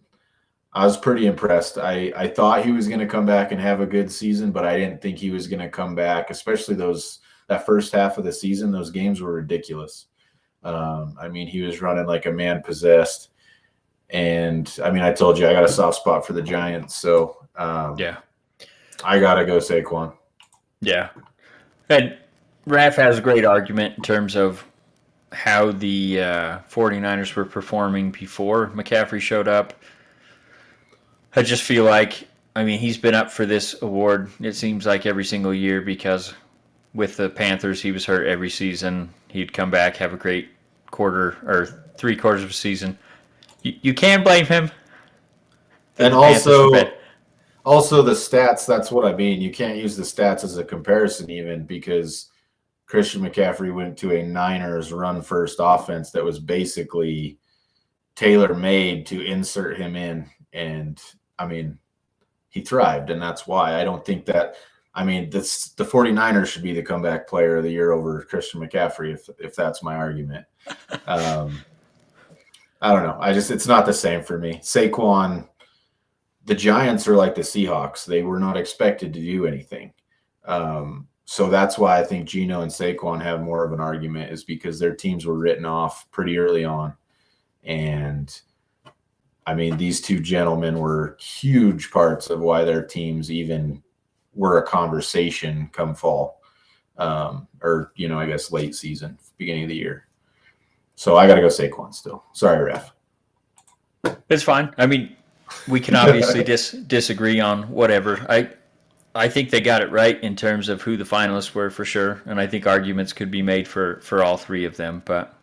pretty impressed. I thought he was going to come back and have a good season, but I didn't think he was going to come back, especially those that first half of the season, those games were ridiculous. I mean, he was running like a man possessed. And I mean, I told you I got a soft spot for the Giants, so Yeah. I gotta go Saquon. Yeah. And Raf has a great argument in terms of how the 49ers were performing before McCaffrey showed up. I just feel like, I mean, he's been up for this award, it seems like every single year, because with the Panthers, he was hurt every season. He'd come back, have a great quarter or 3 quarters of a season. You can't blame him. And The Panthers were bad. also the stats, that's what I mean. You can't use the stats as a comparison even because Christian McCaffrey went to a Niners run first offense that was basically tailor made to insert him in. And I mean, he thrived, and that's why I don't think that. I mean, the 49ers should be the comeback player of the year over Christian McCaffrey if that's my argument. I don't know. It's not the same for me. Saquon, the Giants are like the Seahawks. They were not expected to do anything. So that's why I think Geno and Saquon have more of an argument, is because their teams were written off pretty early on. And I mean, these two gentlemen were huge parts of why their teams even were a conversation come fall, or, I guess late season, beginning of the year. So I got to go Saquon still. Sorry, Ref. It's fine. I mean, we can obviously disagree on whatever. I think they got it right in terms of who the finalists were for sure, and I think arguments could be made for all three of them. But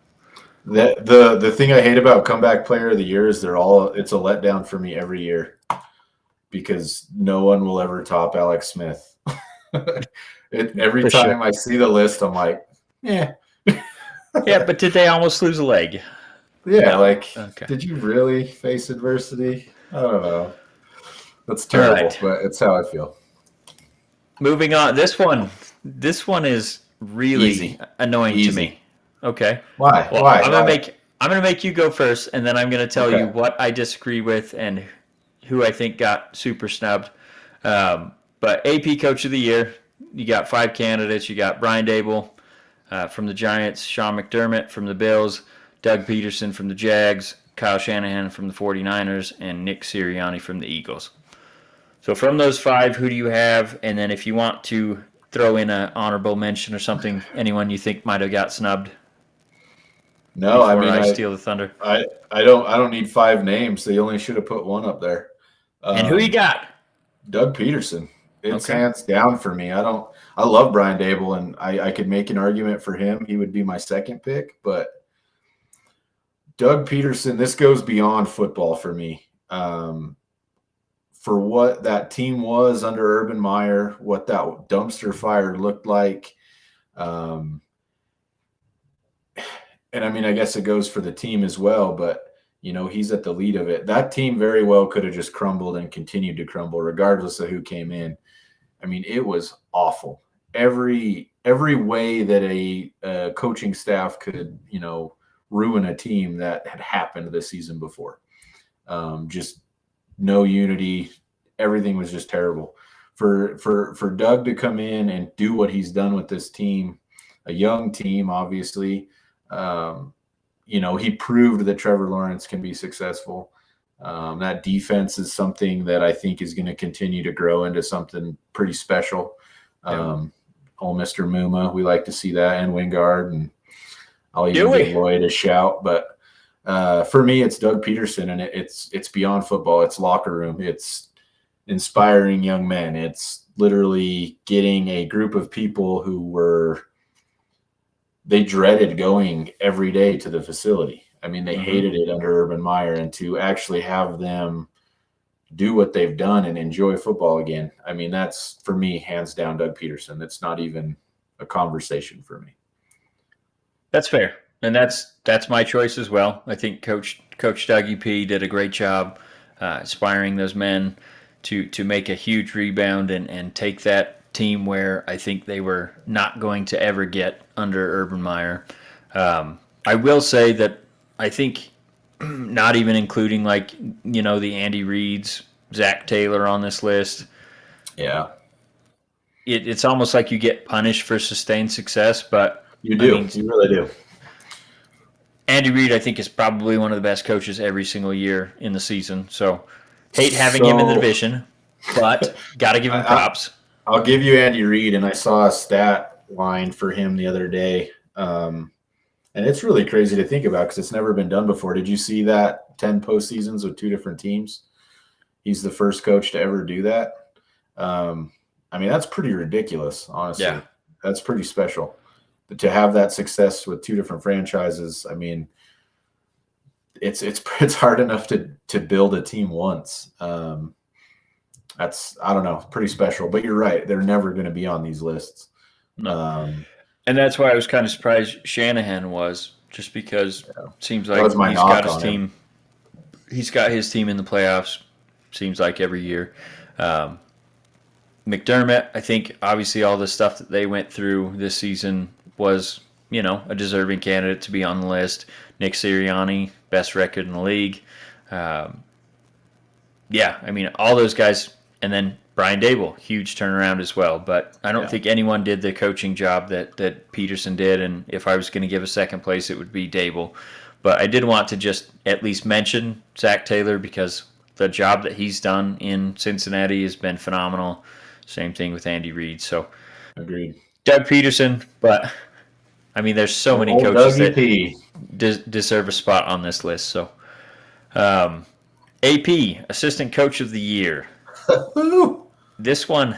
the thing I hate about comeback player of the year is it's a letdown for me every year because no one will ever top Alex Smith. Every For time sure. I see the list, I'm like, yeah. Yeah, but did they almost lose a leg? Yeah, No. Okay. Did you really face adversity? I don't know. That's terrible, right. but it's how I feel. Moving on. This one is really Easy. annoying to Easy. me. Okay. Why? Well, Why? I'm gonna make you go first, and then I'm gonna tell Okay. you what I disagree with and who I think got super snubbed. But AP Coach of the Year, you got 5 candidates. You got Brian Dable from the Giants, Sean McDermott from the Bills, Doug Peterson from the Jags, Kyle Shanahan from the 49ers, and Nick Sirianni from the Eagles. So from those 5, who do you have? And then if you want to throw in an honorable mention or something, anyone you think might have got snubbed. No, I before mean, I steal the thunder. I don't need 5 names. They only should have put one up there. And who you got? Doug Peterson. It's Okay. hands down for me. I love Brian Dable, and I could make an argument for him. He would be my second pick, but Doug Peterson, this goes beyond football for me. For what that team was under Urban Meyer, what that dumpster fire looked like. And I mean, I guess it goes for the team as well, but he's at the lead of it. That team very well could have just crumbled and continued to crumble regardless of who came in. I mean, it was awful. Every way that a coaching staff could, ruin a team that had happened the season before. Just no unity. Everything was just terrible. For Doug to come in and do what he's done with this team, a young team, obviously, he proved that Trevor Lawrence can be successful. That defense is something that I think is going to continue to grow into something pretty special. Old Mr. Muma, we like to see that, and Wingard, and I'll even give Lloyd a shout. But for me, it's Doug Peterson, and it's beyond football. It's locker room. It's inspiring young men. It's literally getting a group of people who they dreaded going every day to the facility. I mean, they hated it under Urban Meyer, and to actually have them do what they've done and enjoy football again. I mean, that's, for me, hands down Doug Peterson. It's not even a conversation for me. That's fair. And that's my choice as well. I think Coach Dougie P did a great job inspiring those men to make a huge rebound and take that team where I think they were not going to ever get under Urban Meyer. I will say that I think not even including the Andy Reids, Zach Taylor on this list. Yeah. it's almost like you get punished for sustained success, but You do. You really do. Andy Reid, I think, is probably one of the best coaches every single year in the season. So, hate having him in the division, but got to give him props. I'll give you Andy Reid, and I saw a stat line for him the other day. And it's really crazy to think about because it's never been done before. Did you see that 10 postseasons with 2 different teams? He's the first coach to ever do that. I mean, that's pretty ridiculous, honestly. Yeah. That's pretty special. But to have that success with 2 different franchises, I mean, it's hard enough to build a team once. That's, I don't know, pretty special. But you're right. They're never going to be on these lists. And that's why I was kind of surprised Shanahan was, just because it seems like he's got his team in the playoffs, seems like every year. McDermott, I think obviously all the stuff that they went through this season was, a deserving candidate to be on the list. Nick Sirianni, best record in the league. I mean, all those guys, and then Brian Dable, huge turnaround as well. But I don't think anyone did the coaching job that Peterson did. And if I was going to give a second place, it would be Dable. But I did want to just at least mention Zach Taylor because the job that he's done in Cincinnati has been phenomenal. Same thing with Andy Reid. So, agreed. Doug Peterson, but I mean, there's so many coaches that deserve a spot on this list. So, AP, Assistant Coach of the Year. This one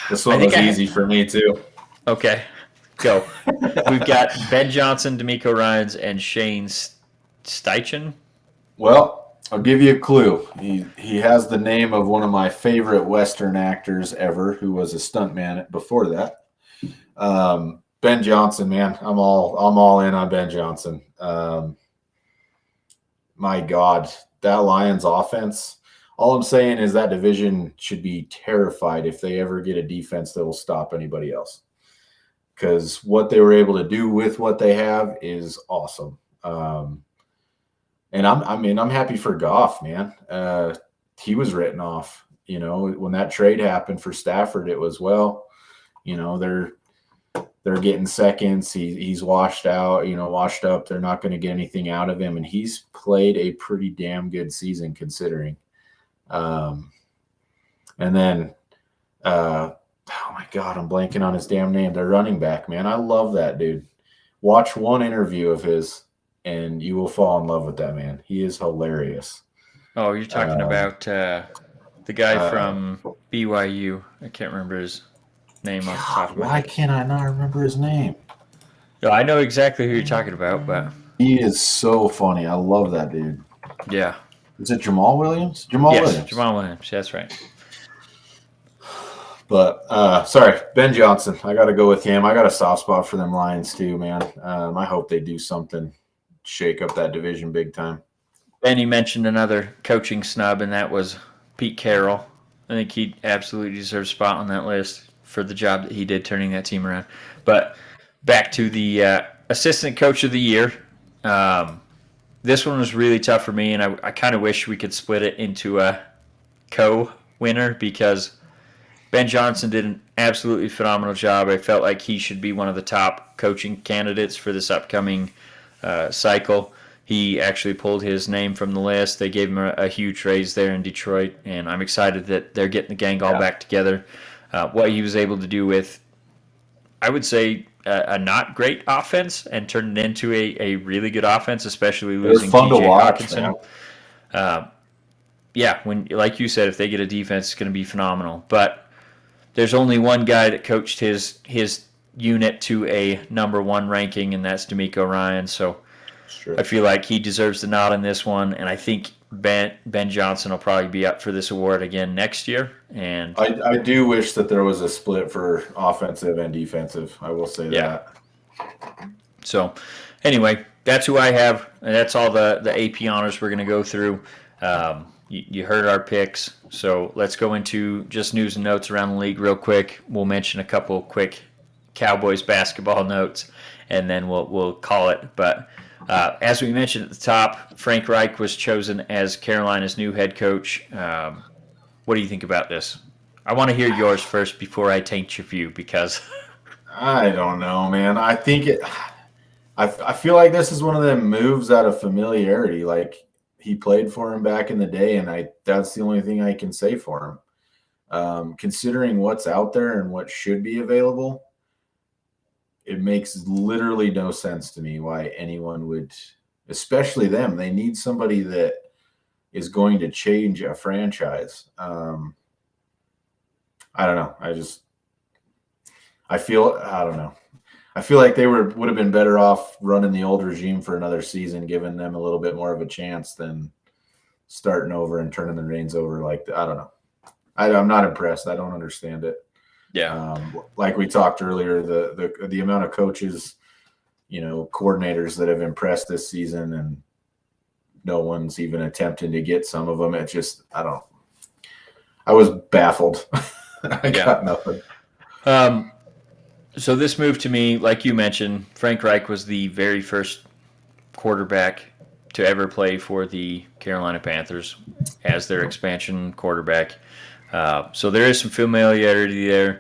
was easy for me too. Okay, go. We've got Ben Johnson, D'Amico Ryans, and Shane Steichen. Well, I'll give you a clue. He has the name of one of my favorite Western actors ever, who was a stuntman before that. Ben Johnson, man, I'm all in on Ben Johnson. My God, that Lions offense. All I'm saying is that division should be terrified if they ever get a defense that will stop anybody else. Because what they were able to do with what they have is awesome. And I'm happy for Goff, man. He was written off. When that trade happened for Stafford, it was they're getting seconds. He's washed out, washed up. They're not going to get anything out of him, and he's played a pretty damn good season considering. And then, oh my God, I'm blanking on his damn name. Their running back, man. I love that dude. Watch one interview of his and you will fall in love with that man. He is hilarious. Oh, you're talking about the guy from BYU. I can't remember his name off the top of my head. Why can't I not remember his name? No, I know exactly who you're talking about, but he is so funny. I love that dude. Yeah. Is it Jamal Williams? Yes, Jamal Williams. That's right. But sorry, Ben Johnson. I got to go with him. I got a soft spot for them Lions too, man. I hope they do something, shake up that division big time. Ben, you mentioned another coaching snub, and that was Pete Carroll. I think he absolutely deserves a spot on that list for the job that he did turning that team around. But back to the Assistant Coach of the Year. This one was really tough for me, and I kind of wish we could split it into a co-winner because Ben Johnson did an absolutely phenomenal job. I felt like he should be one of the top coaching candidates for this upcoming cycle. He actually pulled his name from the list. They gave him a huge raise there in Detroit, and I'm excited that they're getting the gang all back together. What he was able to do with, I would say, a not great offense and turned it into a really good offense, especially losing T.J. Hawkinson. When, like you said, if they get a defense, it's going to be phenomenal. But there's only one guy that coached his unit to a number one ranking, and that's D'Amico Ryans. So I feel like he deserves the nod in this one, and I think Ben Johnson will probably be up for this award again next year. And I do wish that there was a split for offensive and defensive. I will say that. So anyway, that's who I have, and that's all the AP honors we're going to go through. You heard our picks, so let's go into just news and notes around the league real quick. We'll mention a couple quick Cowboys basketball notes, and then we'll call it. But as we mentioned at the top, Frank Reich was chosen as Carolina's new head coach. What do you think about this? I want to hear yours first before I taint your view because I don't know, man. I think it. I feel like this is one of them moves out of familiarity. Like he played for him back in the day, and that's the only thing I can say for him. Considering what's out there and what should be available, it makes literally no sense to me why anyone would, especially them. They need somebody that is going to change a franchise. I don't know. I don't know. I feel like they would have been better off running the old regime for another season, giving them a little bit more of a chance than starting over and turning the reins over. Like, I don't know. I'm not impressed. I don't understand it. yeah, Like we talked earlier, the amount of coaches, coordinators that have impressed this season, and no one's even attempting to get some of them. It just, I was baffled. I got nothing. So this move to me, like you mentioned, Frank Reich was the very first quarterback to ever play for the Carolina Panthers as their expansion quarterback. So there is some familiarity there.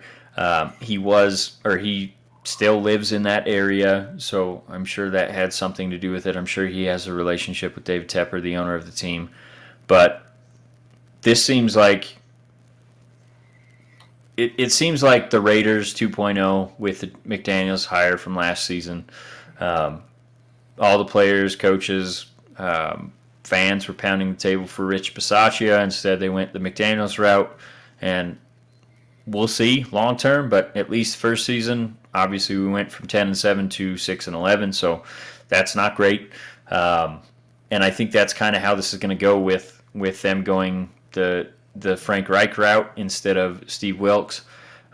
He still lives in that area, so I'm sure that had something to do with it. I'm sure he has a relationship with David Tepper, the owner of the team. But this seems like it seems like the Raiders 2.0 with the McDaniels hire from last season. All the players, coaches, fans were pounding the table for Rich Bisaccia. Instead, they went the McDaniels route, and we'll see long term. But at least first season, obviously, we went from 10-7 to 6-11, so that's not great. And I think that's kind of how this is going to go with them going the Frank Reich route instead of Steve Wilkes.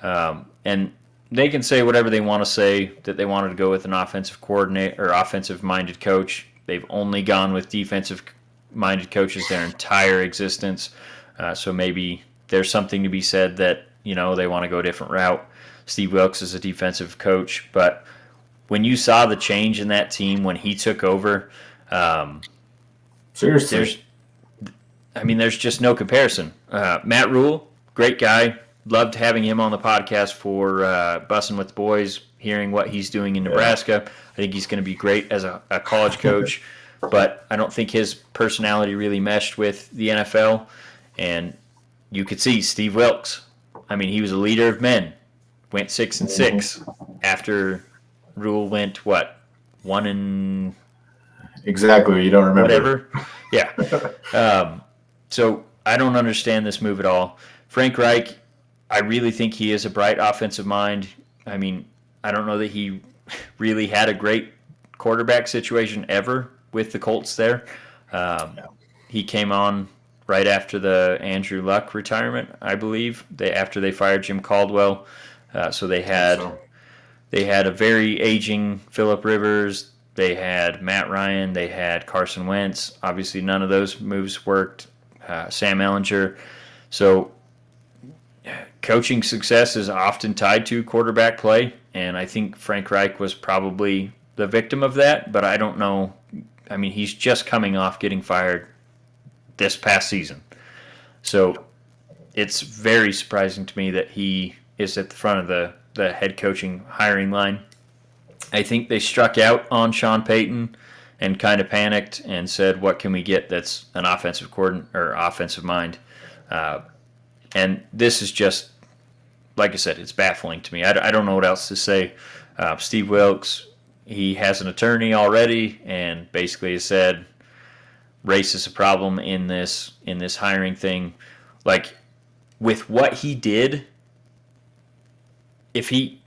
And they can say whatever they want to say, that they wanted to go with an offensive coordinator or offensive-minded coach. They've only gone with defensive-minded coaches their entire existence. So maybe there's something to be said that, they want to go a different route. Steve Wilkes is a defensive coach. But when you saw the change in that team when he took over, Seriously. there's just no comparison. Matt Rule, great guy. Loved having him on the podcast for Bussing with the Boys, hearing what he's doing in Nebraska. I think he's going to be great as a college coach, but I don't think his personality really meshed with the NFL. And you could see Steve Wilkes. He was a leader of men. Went 6-6 after Rule went 1 Exactly. You don't remember. whatever. Yeah. So I don't understand this move at all. Frank Reich, I really think he is a bright offensive mind. I don't know that he really had a great quarterback situation ever with the Colts there. He came on right after the Andrew Luck retirement, I believe. After they fired Jim Caldwell, so they had a very aging Phillip Rivers. They had Matt Ryan. They had Carson Wentz. Obviously, none of those moves worked. Sam Ellinger. So coaching success is often tied to quarterback play, and I think Frank Reich was probably the victim of that, but I don't know. He's just coming off getting fired this past season. So it's very surprising to me that he is at the front of the head coaching hiring line. I think they struck out on Sean Payton and kind of panicked and said, what can we get that's an offensive coordinator or offensive mind? And this is just, like I said, it's baffling to me. I don't know what else to say. Steve Wilkes, he has an attorney already and basically has said race is a problem in this hiring thing. Like, with what he did,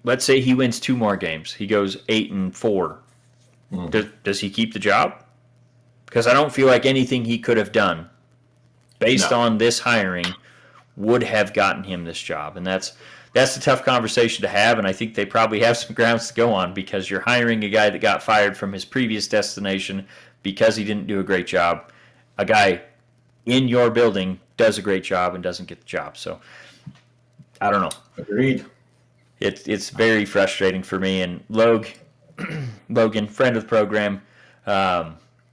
let's say he wins 2 more games, he goes 8-4. Does he keep the job? Because I don't feel like anything he could have done based on this hiring would have gotten him this job. And that's a tough conversation to have, and I think they probably have some grounds to go on, because you're hiring a guy that got fired from his previous destination because he didn't do a great job. A guy in your building does a great job and doesn't get the job. So I don't know. Agreed. It's very frustrating for me. And Logan, friend of the program,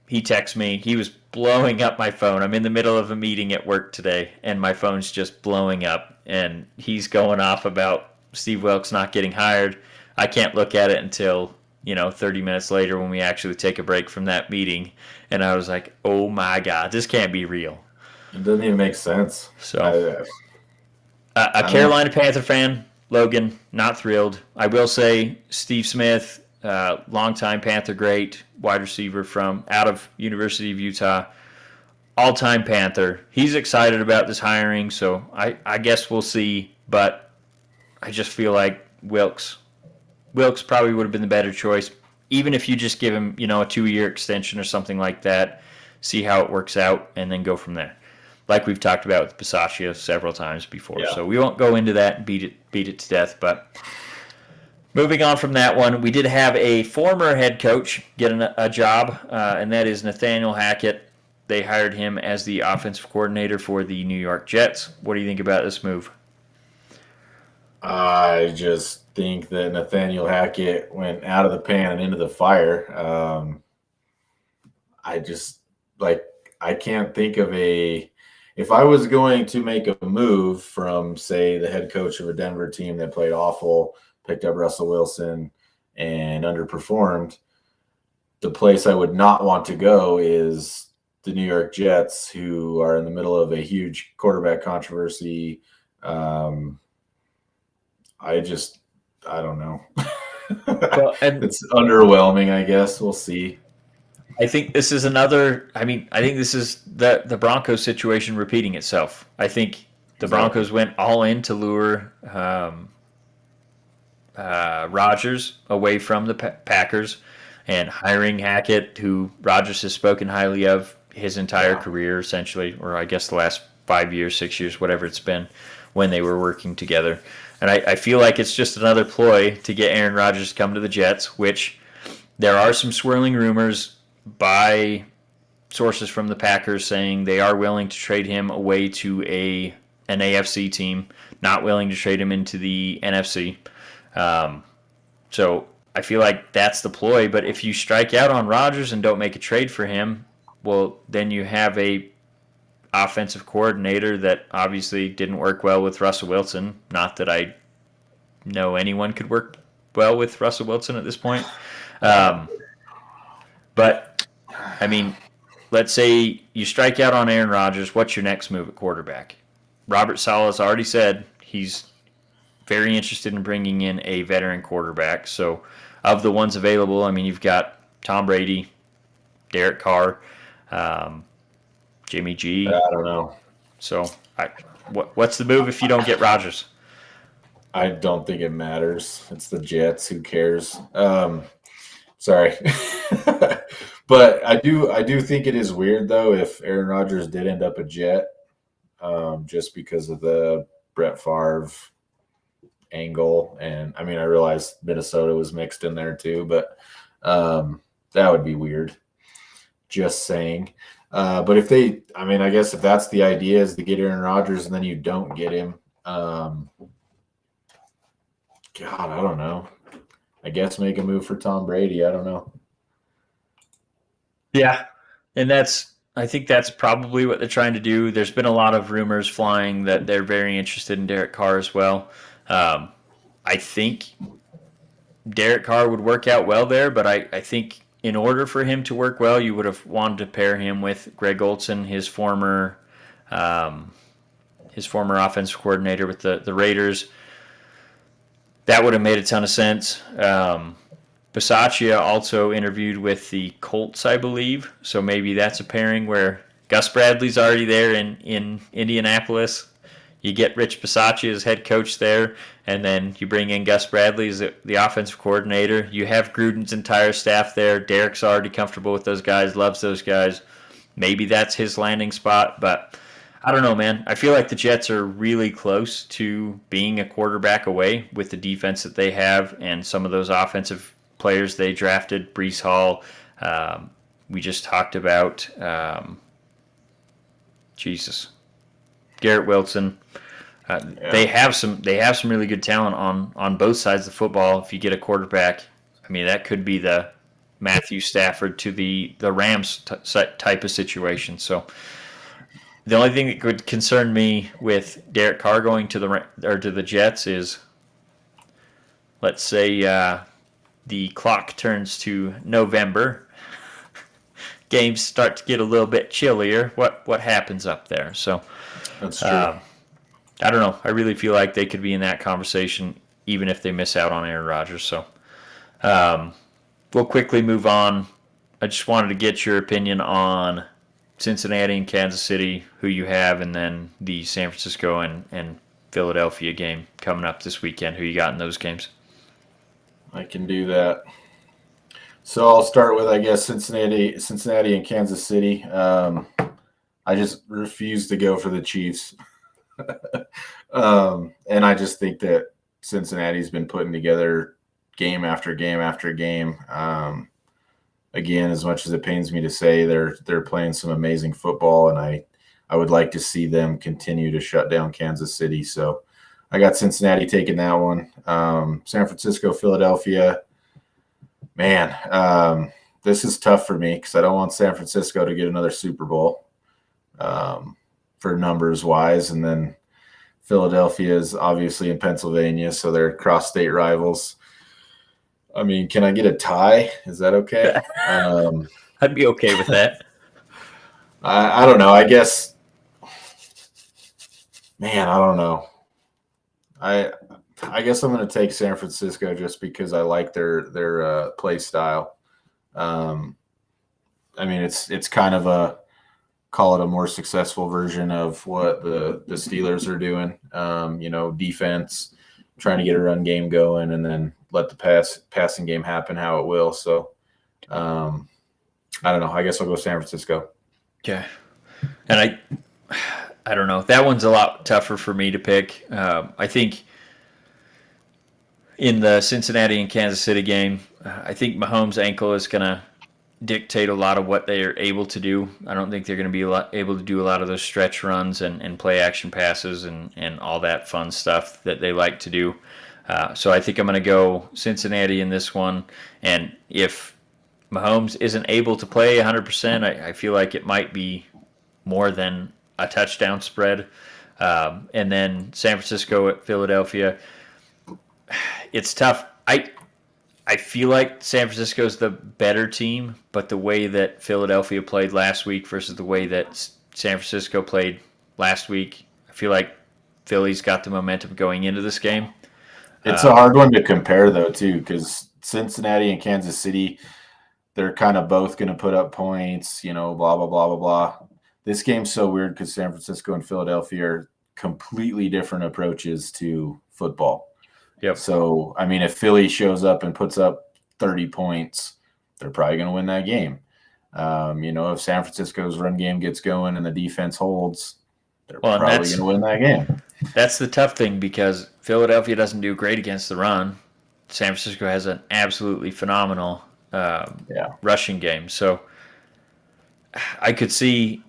he texted me. He was blowing up my phone. I'm in the middle of a meeting at work today, and my phone's just blowing up. and he's going off about Steve Wilkes not getting hired. I can't look at it until 30 minutes later when we actually take a break from that meeting, and I was like, oh my God, this can't be real. It doesn't even make sense. So, a I don't know. Carolina Panther fan, Logan, not thrilled. I will say Steve Smith, longtime Panther great, wide receiver from out of University of Utah, all-time Panther. He's excited about this hiring, so I guess we'll see. But I just feel like Wilkes probably would have been the better choice, even if you just give him a 2-year extension or something like that, see how it works out, and then go from there. Like we've talked about with Bisaccia several times before. Yeah. So we won't go into that and beat it to death. But moving on from that one, we did have a former head coach get a job, and that is Nathaniel Hackett. They hired him as the offensive coordinator for the New York Jets. What do you think about this move? I just think that Nathaniel Hackett went out of the pan and into the fire. I can't think of if I was going to make a move from, say, the head coach of a Denver team that played awful, picked up Russell Wilson, and underperformed, the place I would not want to go is the New York Jets, who are in the middle of a huge quarterback controversy. I don't know. Well, and it's underwhelming, I guess. We'll see. I think this is another. I think this is the Broncos situation repeating itself. I think the Broncos went all in to lure Rodgers away from the Packers, and hiring Hackett, who Rodgers has spoken highly of his entire career, essentially, or I guess the last 5 years, 6 years, whatever it's been, when they were working together. And I feel like it's just another ploy to get Aaron Rodgers to come to the Jets, which there are some swirling rumors by sources from the Packers saying they are willing to trade him away to an AFC team, not willing to trade him into the NFC. So I feel like that's the ploy. But if you strike out on Rodgers and don't make a trade for him, well, then you have a offensive coordinator that obviously didn't work well with Russell Wilson. Not that I know anyone could work well with Russell Wilson at this point. But, I mean, let's say you strike out on Aaron Rodgers. What's your next move at quarterback? Robert Saleh's already said he's very interested in bringing in a veteran quarterback. So, of the ones available, I mean, you've got Tom Brady, Derek Carr, Jimmy G. I don't know. So, what's the move if you don't get Rodgers? I don't think it matters. It's the Jets. Who cares? Sorry. But I do think it is weird, though, if Aaron Rodgers did end up a Jet, just because of the Brett Favre angle. And, I mean, I realize Minnesota was mixed in there, too, but that would be weird. Just saying. But I guess if that's the idea is to get Aaron Rodgers and then you don't get him, God, I don't know. I guess make a move for Tom Brady. I don't know. Yeah. And I think that's probably what they're trying to do. There's been a lot of rumors flying that they're very interested in Derek Carr as well. I think Derek Carr would work out well there, but I think in order for him to work well, you would have wanted to pair him with Greg Olson, his former offensive coordinator with the Raiders. That would have made a ton of sense. Bisaccia also interviewed with the Colts, I believe. So maybe that's a pairing where Gus Bradley's already there in Indianapolis. You get Rich Bisaccia as head coach there, and then you bring in Gus Bradley as the offensive coordinator. You have Gruden's entire staff there. Derek's already comfortable with those guys, loves those guys. Maybe that's his landing spot, but I don't know, man. I feel like the Jets are really close to being a quarterback away with the defense that they have and some of those offensive players they drafted. Breece Hall. We just talked about Garrett Wilson. They have some really good talent on both sides of the football. If you get a quarterback, I mean, that could be the Matthew Stafford to the Rams type of situation. So The only thing that would concern me with Derek Carr going to the Jets is, let's say the clock turns to November, games start to get a little bit chillier. What happens up there? So That's true. I don't know. I really feel like they could be in that conversation even if they miss out on Aaron Rodgers. So we'll quickly move on. I just wanted to get your opinion on Cincinnati and Kansas City, who you have, and then the San Francisco and Philadelphia game coming up this weekend. Who you got in those games? I can do that. So I'll start with, I guess, Cincinnati and Kansas City. I just refuse to go for the Chiefs. And I just think that Cincinnati's been putting together game after game after game. Again, as much as it pains me to say, they're playing some amazing football, and I would like to see them continue to shut down Kansas City. So I got Cincinnati taking that one. San Francisco, Philadelphia. Man, this is tough for me because I don't want San Francisco to get another Super Bowl for numbers wise. And then Philadelphia is obviously in Pennsylvania, so they're cross-state rivals. I mean, can I get a tie? Is that okay? I'd be okay with that. I don't know. I guess, man, I don't know. I guess I'm going to take San Francisco just because I like their play style. I mean, it's kind of call it a more successful version of what the Steelers are doing. Defense, trying to get a run game going, and then let the passing game happen how it will. So, I don't know. I guess I'll go San Francisco. Okay, and I don't know. That one's a lot tougher for me to pick. I think in the Cincinnati and Kansas City game, I think Mahomes' ankle is going to dictate a lot of what they are able to do. I don't think they're going to be able to do a lot of those stretch runs and play action passes and all that fun stuff that they like to do. So I think I'm going to go Cincinnati in this one. And if Mahomes isn't able to play 100%, I feel like it might be more than a touchdown spread. And then San Francisco at Philadelphia. It's tough. I feel like San Francisco is the better team, but the way that Philadelphia played last week versus the way that San Francisco played last week, I feel like Philly's got the momentum going into this game. It's a hard one to compare, though, too, because Cincinnati and Kansas City, they're kind of both going to put up points, blah, blah, blah, blah, blah. This game's so weird because San Francisco and Philadelphia are completely different approaches to football. Yep. So, I mean, if Philly shows up and puts up 30 points, they're probably going to win that game. If San Francisco's run game gets going and the defense holds, they're probably going to win that game. That's the tough thing because Philadelphia doesn't do great against the run. San Francisco has an absolutely phenomenal rushing game. So I could see,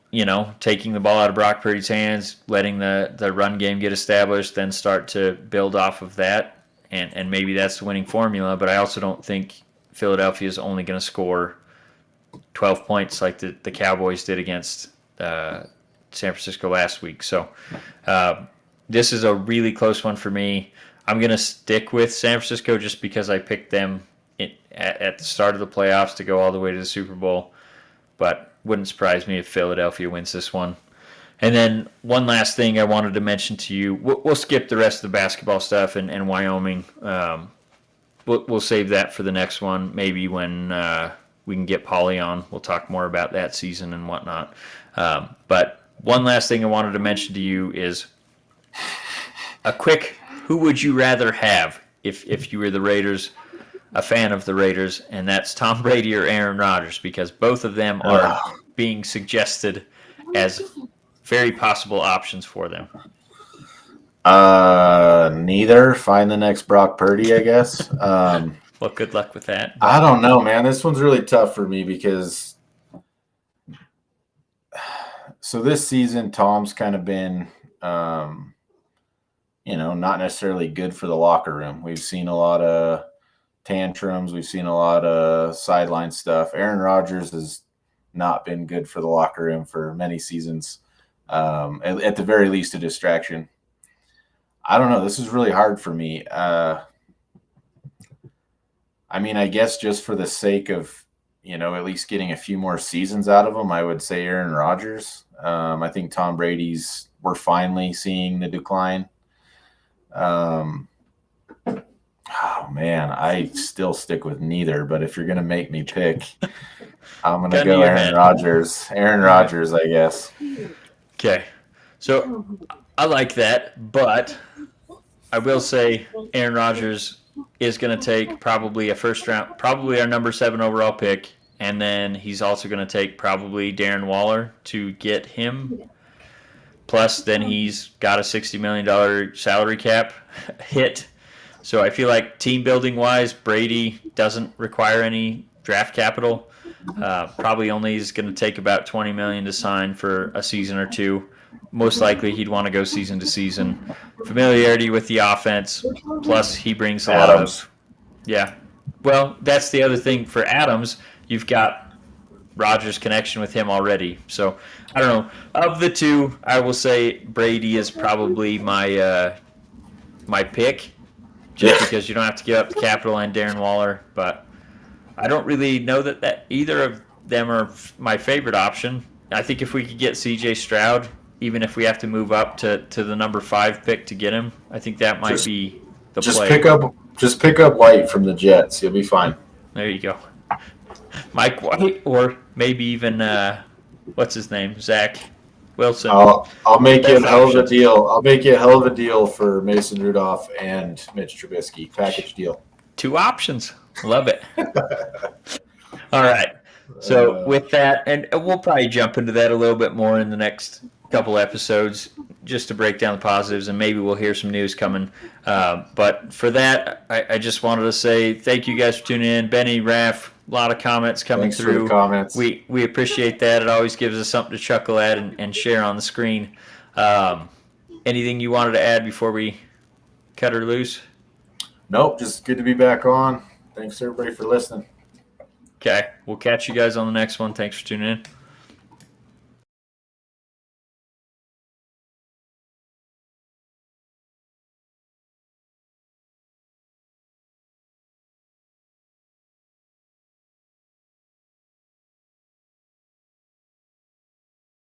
taking the ball out of Brock Purdy's hands, letting the run game get established, then start to build off of that. And maybe that's the winning formula, but I also don't think Philadelphia is only going to score 12 points like the Cowboys did against San Francisco last week. So this is a really close one for me. I'm going to stick with San Francisco just because I picked them at the start of the playoffs to go all the way to the Super Bowl, but wouldn't surprise me if Philadelphia wins this one. And then one last thing I wanted to mention to you. We'll skip the rest of the basketball stuff and Wyoming. We'll save that for the next one. Maybe when we can get Polly on, we'll talk more about that season and whatnot. But one last thing I wanted to mention to you is a quick who would you rather have if you were the Raiders, a fan of the Raiders, and that's Tom Brady or Aaron Rodgers, because both of them are being suggested as very possible options for them. Neither. Find the next Brock Purdy, I guess. Well, good luck with that. I don't know, man. This one's really tough for me because so this season, Tom's kind of been, not necessarily good for the locker room. We've seen a lot of tantrums. We've seen a lot of sideline stuff. Aaron Rodgers has not been good for the locker room for many seasons. At the very least, a distraction. I don't know. This is really hard for me. I mean, I guess just for the sake of, at least getting a few more seasons out of him, I would say Aaron Rodgers. I think Tom Brady's, we're finally seeing the decline. Oh man, I still stick with neither, but if you're going to make me pick, I'm going to go Aaron Rodgers. Aaron Rodgers, I guess. Okay. So I like that, but I will say Aaron Rodgers is going to take probably a first round, probably our number 7 overall pick, and then he's also going to take probably Darren Waller to get him. Plus, then he's got a $60 million salary cap hit. So I feel like team building wise, Brady doesn't require any draft capital. Probably only is going to take about $20 million to sign for a season or two. Most likely he'd want to go season to season. Familiarity with the offense, plus he brings a lot of, yeah. Well, that's the other thing for Adams. You've got Rodgers' connection with him already. So I don't know. Of the two, I will say Brady is probably my my pick, just because you don't have to give up the capital and Darren Waller. But I don't really know that either of them are my favorite option. I think if we could get C.J. Stroud, even if we have to move up to the number 5 pick to get him, I think that might be the play. Just pick up White from the Jets. You'll be fine. There you go. Mike White, or maybe even what's his name, Zach Wilson. I'll make you a hell of a deal. I'll make you a hell of a deal for Mason Rudolph and Mitch Trubisky. Package deal. 2 options. Love it. All right. So with that, and we'll probably jump into that a little bit more in the next couple episodes, just to break down the positives, and maybe we'll hear some news coming. But for that, I just wanted to say thank you guys for tuning in. Benny, Raph, a lot of comments coming Thanks through. For the comments. We appreciate that. It always gives us something to chuckle at and share on the screen. Anything you wanted to add before we cut her loose? Nope, just good to be back on. Thanks everybody for listening. Okay, we'll catch you guys on the next one. Thanks for tuning in.